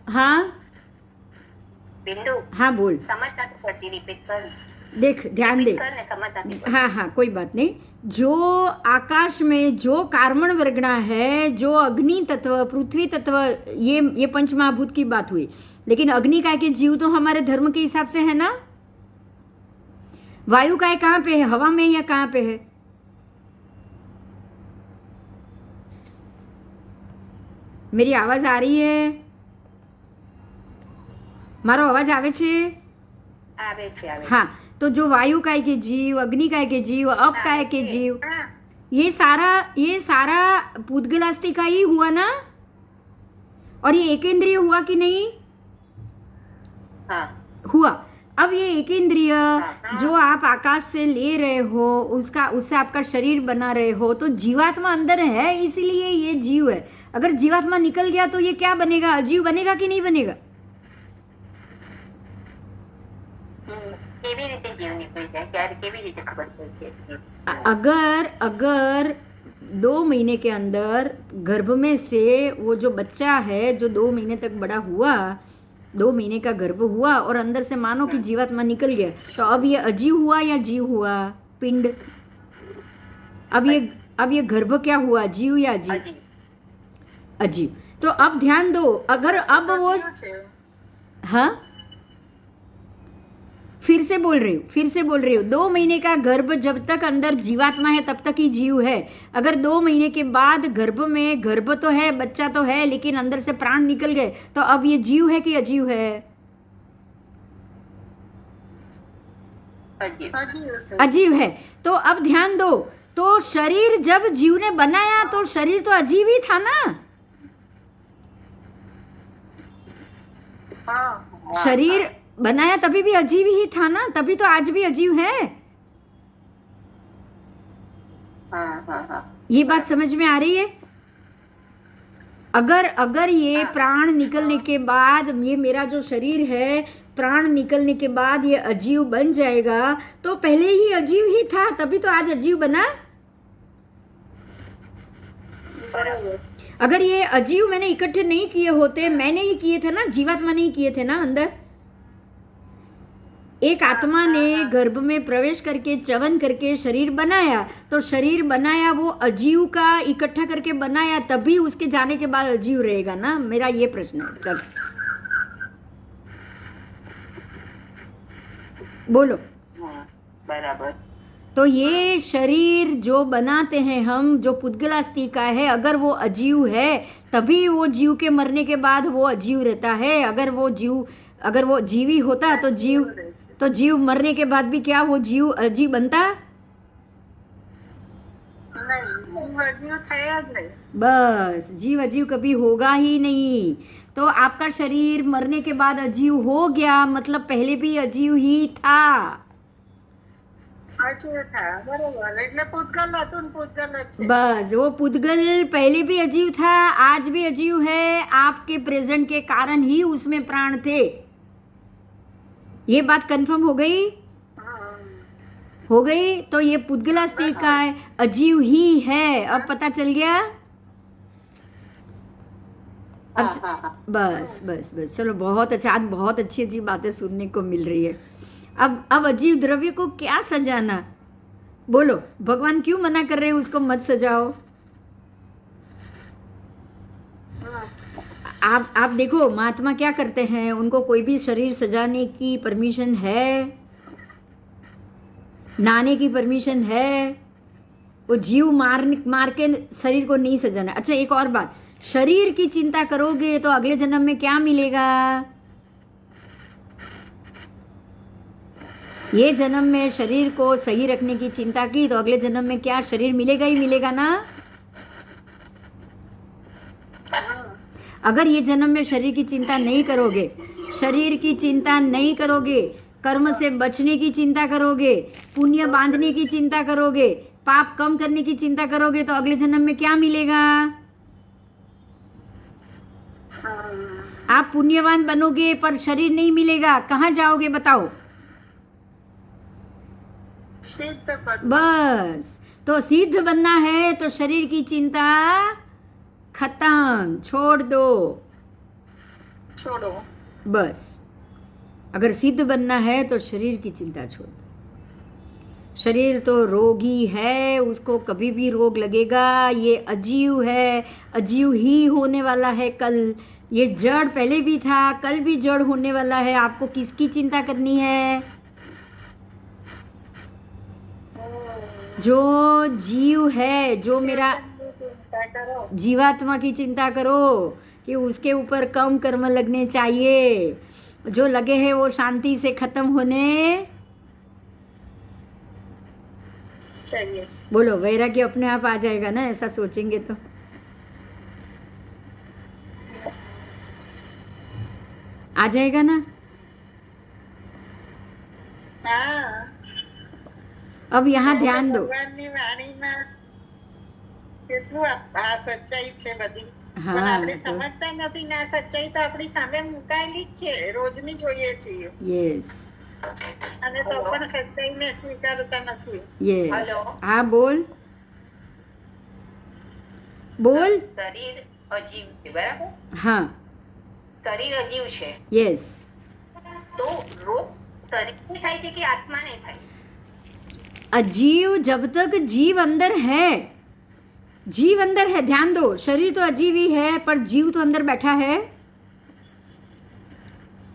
हाँ बिंदु, हाँ बोल। समझता तो पड़ती, रिपीट कर, देख ध्यान दे। हाँ हाँ कोई बात नहीं। जो आकाश में जो कार्बन वर्गणा है, जो अग्नि तत्व, पृथ्वी तत्व, ये पंचमहाभूत की बात हुई। लेकिन अग्नि काय के जीव तो हमारे धर्म के हिसाब से है ना। वायु काय कहाँ पे है? हवा में या कहाँ पे है? मेरी आवाज आ रही है? मारो आवाज आवे छे? आवे छे। हाँ, तो जो वायु काय के जीव, अग्नि काय के जीव, अप काय के जीव, ये सारा पुद्गलास्थि का ही हुआ ना। और ये एकेंद्रिय हुआ कि नहीं? हाँ हुआ। अब ये एकेंद्रिय जो आप आकाश से ले रहे हो, उससे आपका शरीर बना रहे हो, तो जीवात्मा अंदर है, इसीलिए ये जीव है। अगर जीवात्मा निकल गया तो ये क्या बनेगा? अजीव बनेगा कि नहीं बनेगा? કેવી રીતે જીવ નીકળી જાય, ક્યારે કેવી રીતે ખબર પડશે? अगर 2 महीने के अंदर गर्भ में से वो जो बच्चा है जो 2 महीने तक बड़ा हुआ, 2 महीने का गर्भ हुआ और अंदर से मानो कि जीवात्मा निकल गया, तो अब ये अजीव हुआ या जीव हुआ? पिंड। अब ये गर्भ क्या हुआ, जीव या अजीव? अजीव। तो अब ध्यान दो, अगर अब वो, हाँ फिर से बोल रही हूँ 2 महीने का गर्भ जब तक अंदर जीवात्मा है तब तक ही जीव है। अगर 2 महीने के बाद गर्भ तो है, बच्चा तो है, लेकिन अंदर से प्राण निकल गए, तो अब ये जीव है कि अजीव है? अजीव है। तो अब ध्यान दो, तो शरीर जब जीव ने बनाया तो शरीर तो अजीव ही था ना। शरीर बनाया तभी भी अजीब ही था ना, तभी तो आज भी अजीब है। ये बात समझ में आ रही है? अगर ये प्राण निकलने के बाद, ये मेरा जो शरीर है, प्राण निकलने के बाद ये अजीव बन जाएगा, तो पहले ही अजीव ही था, तभी तो आज अजीव बना। अगर ये अजीव मैंने इकट्ठे नहीं किए होते, मैंने ही किए थे ना, जीवात्मा नहीं किए थे ना। अंदर एक आत्मा ने गर्भ में प्रवेश करके च्यवन करके शरीर बनाया, तो शरीर बनाया वो अजीव का इकट्ठा करके बनाया, तभी उसके जाने के बाद अजीव रहेगा ना। मेरा ये प्रश्न है। चल बोलो। बराबर। तो ये शरीर जो बनाते हैं हम, जो पुद्गलास्थि का है, अगर वो अजीव है तभी वो जीव के मरने के बाद वो अजीव रहता है। अगर वो जीवी होता तो जीव मरने के बाद भी क्या वो जीव अजीव बनता? नहीं, जीव अजीव था नहीं। बस, जीव अजीव कभी होगा ही नहीं। तो आपका शरीर मरने के बाद अजीव हो गया, मतलब पहले भी अजीव ही था। बस, वो पुद्गल पहले भी अजीव था, आज भी अजीव है। आपके प्रेजेंट के कारण ही उसमें प्राण थे। ये बात कंफर्म हो गई? हो गई। तो ये पुद्गलास्थि का है, अजीव ही है। अब पता चल गया? अब बस चलो, बहुत अच्छा। आज बहुत अच्छी अच्छी बातें सुनने को मिल रही है। अब अजीव द्रव्य को क्या सजाना? बोलो, भगवान क्यों मना कर रहे हैं उसको मत सजाओ? आप देखो, महात्मा क्या करते हैं, उनको कोई भी शरीर सजाने की परमिशन है, नहाने की परमिशन है, वो जीव मार के शरीर को नहीं सजाना। अच्छा, एक और बात, शरीर की चिंता करोगे तो अगले जन्म में क्या मिलेगा? ये जन्म में शरीर को सही रखने की चिंता की तो अगले जन्म में क्या शरीर मिलेगा ही मिलेगा ना। अगर ये जन्म में शरीर की चिंता नहीं करोगे, शरीर की चिंता नहीं करोगे, कर्म से बचने की चिंता करोगे, पुण्य बांधने की चिंता करोगे, पाप कम करने की चिंता करोगे, तो अगले जन्म में क्या मिलेगा? आप पुण्यवान बनोगे पर शरीर नहीं मिलेगा, कहाँ जाओगे बताओ? बस, तो सिद्ध बनना है तो शरीर की चिंता खत्म, छोड़ो। बस, अगर सिद्ध बनना है तो शरीर की चिंता छोड़ दो। शरीर तो रोगी है, उसको कभी भी रोग लगेगा। ये अजीव है, अजीव ही होने वाला है कल। ये जड़ पहले भी था, कल भी जड़ होने वाला है। आपको किसकी चिंता करनी है? जो जीव है, जो मेरा जीवात्मा की चिंता करो कि उसके ऊपर कम कर्म लगने चाहिए, जो लगे हैं वो शांति से खत्म होने चाहिए। बोलो, वैराग्य अपने आप आ जाएगा ना, ऐसा सोचेंगे तो। आ जाएगा ना? हाँ। अब यहाँ ध्यान दो। ભગવાનની વાણીમાં કેટલું આ સચ્ચાઈ છે બધી। પણ આપણે તો સમજતા નથી ને આ સચ્ચાઈ તો આપણી સામે મુકાયેલી જ છે, રોજની જોઈએ છીએ યસ અને તો પણ સચ્ચાઈને સ્વીકારતા નથી. Yes hello. હા બોલ બોલ શરીર અજીવ છે, બરાબર? હા શરીર અજીવ છે યસ તો રોગ શરીરને થાય છે કે આત્માને થાય? अजीव जब तक जीव अंदर है, जीव अंदर है, ध्यान दो, शरीर तो अजीव ही है पर जीव तो अंदर बैठा है,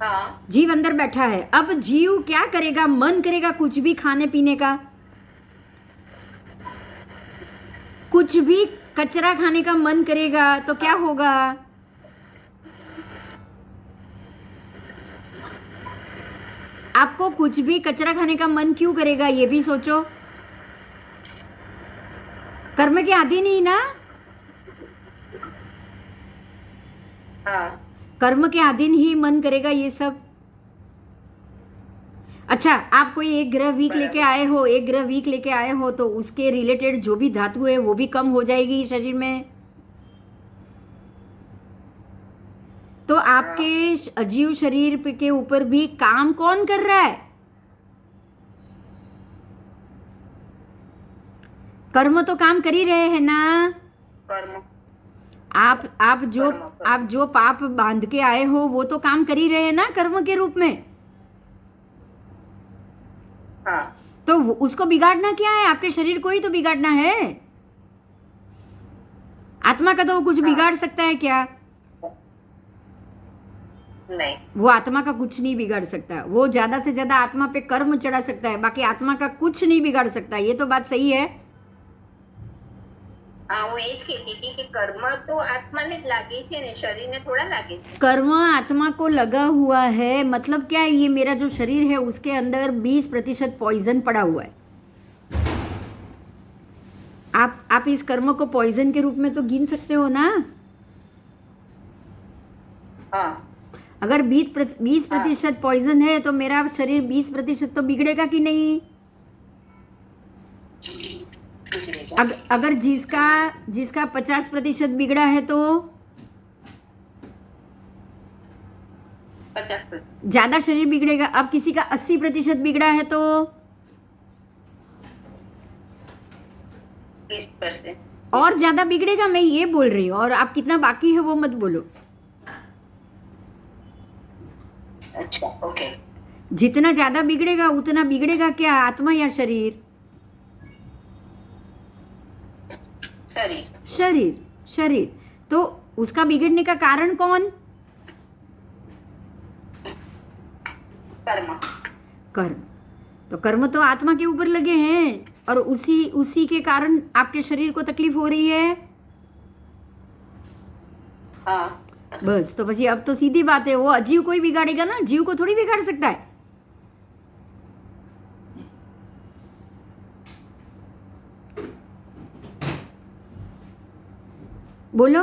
हाँ जीव अंदर बैठा है. अब जीव क्या करेगा? मन करेगा कुछ भी खाने पीने का, कुछ भी कचरा खाने का मन करेगा तो क्या होगा? आपको कुछ भी कचरा खाने का मन क्यों करेगा ये भी सोचो. कर्म के आदि नहीं ना, हाँ कर्म के अधीन ही मन करेगा ये सब. अच्छा, आप कोई एक ग्रह वीक लेके आए हो, एक ग्रह वीक लेके आए हो तो उसके रिलेटेड जो भी धातु है वो भी कम हो जाएगी शरीर में. तो आपके अजीव शरीर के ऊपर भी काम कौन कर रहा है? कर्म तो काम कर ही रहे हैं ना. कर्म आप जो पाप बांध के आए हो वो तो काम कर ही रहे हैं ना कर्म के रूप में. हाँ तो उसको बिगाड़ना क्या है? आपके शरीर को ही तो बिगाड़ना है. आत्मा का तो वो कुछ बिगाड़ सकता है क्या? नहीं, वो आत्मा का कुछ नहीं बिगाड़ सकता. वो ज्यादा से ज्यादा आत्मा पे कर्म चढ़ा सकता है, बाकी आत्मा का कुछ नहीं बिगाड़ सकता. ये तो बात सही है. हाँ હું એ જ કહેતી હતી કે કર્મ તો આત્માને જ લાગે છે ને શરીરને થોડા લાગે છે. कर्म आत्मा को लगा हुआ है, मतलब क्या है? ये मेरा जो शरीर है उसके अंदर 20% पॉइजन पड़ा हुआ है. आप इस कर्म को पॉइजन के रूप में तो गिन सकते हो ना. हाँ अगर 20% पॉइजन है तो मेरा शरीर 20% तो बिगड़ेगा कि नहीं? अगर जिसका 50% बिगड़ा है तो 50% ज्यादा शरीर बिगड़ेगा. अब किसी का 80% बिगड़ा है तो 20%. और ज्यादा बिगड़ेगा. मैं ये बोल रही हूँ. और आप कितना बाकी है वो मत बोलो. अच्छा ओके. जितना ज्यादा बिगड़ेगा उतना बिगड़ेगा क्या? आत्मा या शरीर? शरीर. शरीर. तो उसका बिगड़ने का कारण कौन? कर्म. कर्म. तो कर्म तो आत्मा के ऊपर लगे हैं और उसी के कारण आपके शरीर को तकलीफ हो रही है. हाँ बस, तो પછી अब तो सीधी बात है, वो अजीव कोई बिगाड़ेगा ना, जीव को थोड़ी बिगाड़ सकता है. बोलो.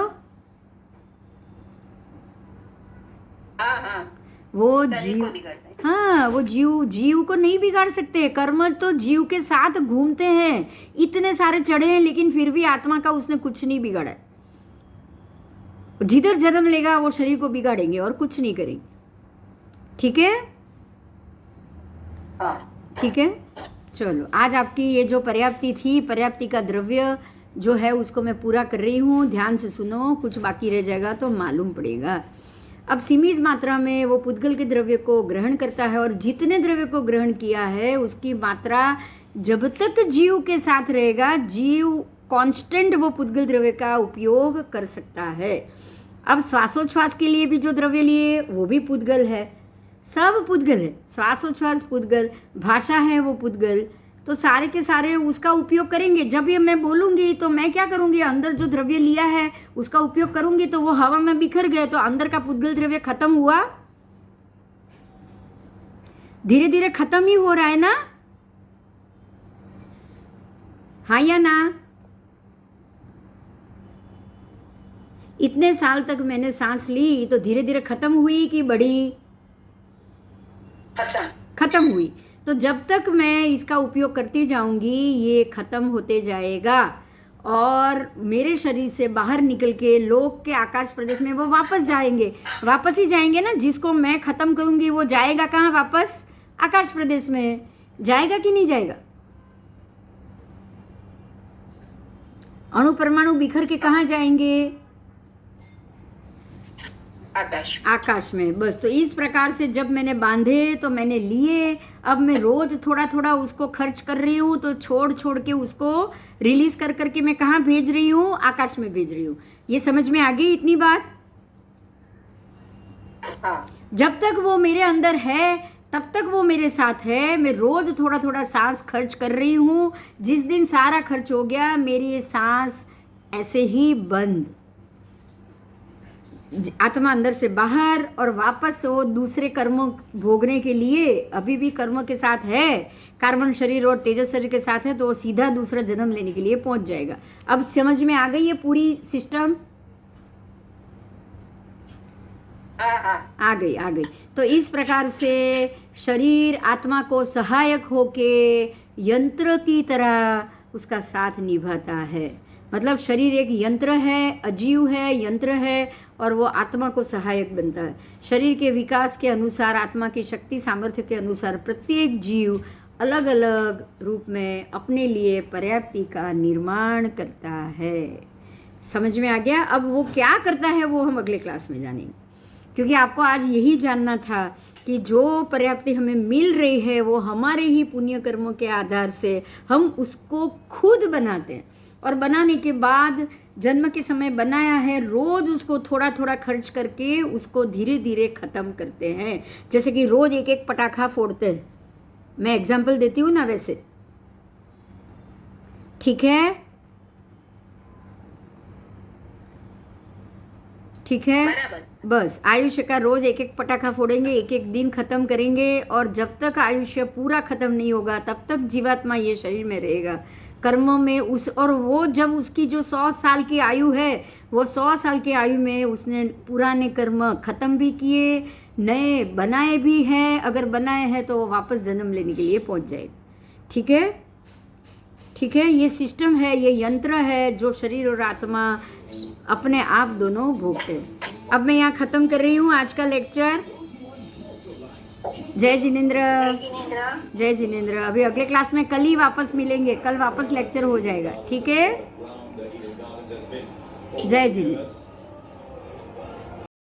हाँ हाँ वो शरीर जीव, को बिगाड़ता है. हाँ वो जीव को नहीं बिगाड़ सकते. कर्म तो जीव के साथ घूमते हैं. इतने सारे चढ़े हैं लेकिन फिर भी आत्मा का उसने कुछ नहीं बिगाड़ा है. जिधर जन्म लेगा वो शरीर को बिगाड़ेंगे और कुछ नहीं करेंगे. ठीक है? हाँ ठीक है, चलो. आज आपकी ये जो पर्याप्ति थी, पर्याप्ति का द्रव्य जो है उसको मैं पूरा कर रही हूँ. ध्यान से सुनो, कुछ बाकी रह जाएगा तो मालूम पड़ेगा. अब सीमित मात्रा में वो पुद्गल के द्रव्य को ग्रहण करता है और जितने द्रव्य को ग्रहण किया है उसकी मात्रा जब तक जीव के साथ रहेगा, जीव कांस्टेंट वो पुद्गल द्रव्य का उपयोग कर सकता है. अब श्वासोच्छ्वास के लिए भी जो द्रव्य लिए वो भी पुद्गल है. सब पुद्गल है. श्वासोच्छ्वास पुद्गल, भाषा है वो पुद्गल. तो सारे के सारे उसका उपयोग करेंगे. जब ये मैं बोलूँगी तो मैं क्या करूँगी? अंदर जो द्रव्य लिया है उसका उपयोग करूँगी तो वो हवा में बिखर गए तो अंदर का पुद्गल द्रव्य खत्म हुआ. धीरे धीरे खत्म ही हो रहा है ना. हाँ या ना? इतने साल तक मैंने सांस ली तो धीरे धीरे खत्म हुई कि बढ़ी? खत्म हुई. तो जब तक मैं इसका उपयोग करती जाऊंगी ये खत्म होते जाएगा और मेरे शरीर से बाहर निकल के लोक के आकाश प्रदेश में वो वापस जाएंगे, वापस ही जाएंगे ना। जिसको मैं ख़त्म करूँगी वो जाएगा कहाँ? वापस आकाश प्रदेश में जाएगा कि नहीं जाएगा? अणु परमाणु बिखर के कहाँ जाएंगे? आकाश में। बस तो इस प्रकार से जब मैंने बांधे तो मैंने लिए, अब मैं रोज थोड़ा थोड़ा उसको खर्च कर रही हूँ, तो छोड़ छोड़ के उसको रिलीज कर करके मैं कहाँ भेज रही हूँ? आकाश में भेज रही हूँ। ये समझ में आ गई इतनी बात? हाँ। जब तक वो मेरे अंदर है तब तक वो मेरे साथ है। मैं रोज थोड़ा थोड़ा सांस खर्च कर रही हूँ। जिस दिन सारा खर्च हो गया, मेरी ये सांस ऐसे ही बंद, आत्मा अंदर से बाहर और वापस वो दूसरे कर्म भोगने के लिए अभी भी कर्म के साथ है, कार्बन शरीर और तेजस शरीर के साथ है, तो वो सीधा दूसरा जन्म लेने के लिए पहुंच जाएगा। अब समझ में आ गई ये पूरी सिस्टम? आ गई। तो इस प्रकार से शरीर आत्मा को सहायक होके यंत्र की तरह उसका साथ निभाता है। मतलब शरीर एक यंत्र है, अजीव है, यंत्र है, और वो आत्मा को सहायक बनता है। शरीर के विकास के अनुसार, आत्मा की शक्ति सामर्थ्य के अनुसार प्रत्येक जीव अलग अलग रूप में अपने लिए पर्याप्ति का निर्माण करता है। समझ में आ गया? अब वो क्या करता है वो हम अगले क्लास में जानेंगे, क्योंकि आपको आज यही जानना था कि जो पर्याप्ति हमें मिल रही है वो हमारे ही पुण्य कर्मों के आधार से हम उसको खुद बनाते हैं, और बनाने के बाद जन्म के समय बनाया है, रोज उसको थोड़ा थोड़ा खर्च करके उसको धीरे धीरे ख़त्म करते हैं। जैसे कि रोज एक एक पटाखा फोड़ते हैं, मैं एग्जाम्पल देती हूँ ना वैसे, ठीक है? ठीक है, बस आयुष्य का रोज एक एक पटाखा फोड़ेंगे, एक एक दिन खत्म करेंगे, और जब तक आयुष्य पूरा खत्म नहीं होगा तब तक जीवात्मा ये शरीर में रहेगा, कर्म में उस, और वो जब उसकी जो 100 साल की आयु है, वो 100 साल की आयु में उसने पुराने कर्म खत्म भी किए, नए बनाए भी हैं। अगर बनाए हैं तो वो वापस जन्म लेने के लिए पहुंच जाएगा। ठीक है? ठीक है, ये सिस्टम है, ये यंत्र है जो शरीर और आत्मा अपने आप दोनों भोगते हैं। अब मैं यहाँ ख़त्म कर रही हूँ आज का लेक्चर। जय जिनेंद्र, जय जिनेंद्र। अभी अगले क्लास में कल ही वापस मिलेंगे, कल वापस लेक्चर हो जाएगा। ठीक है? जय जिनेंद्र।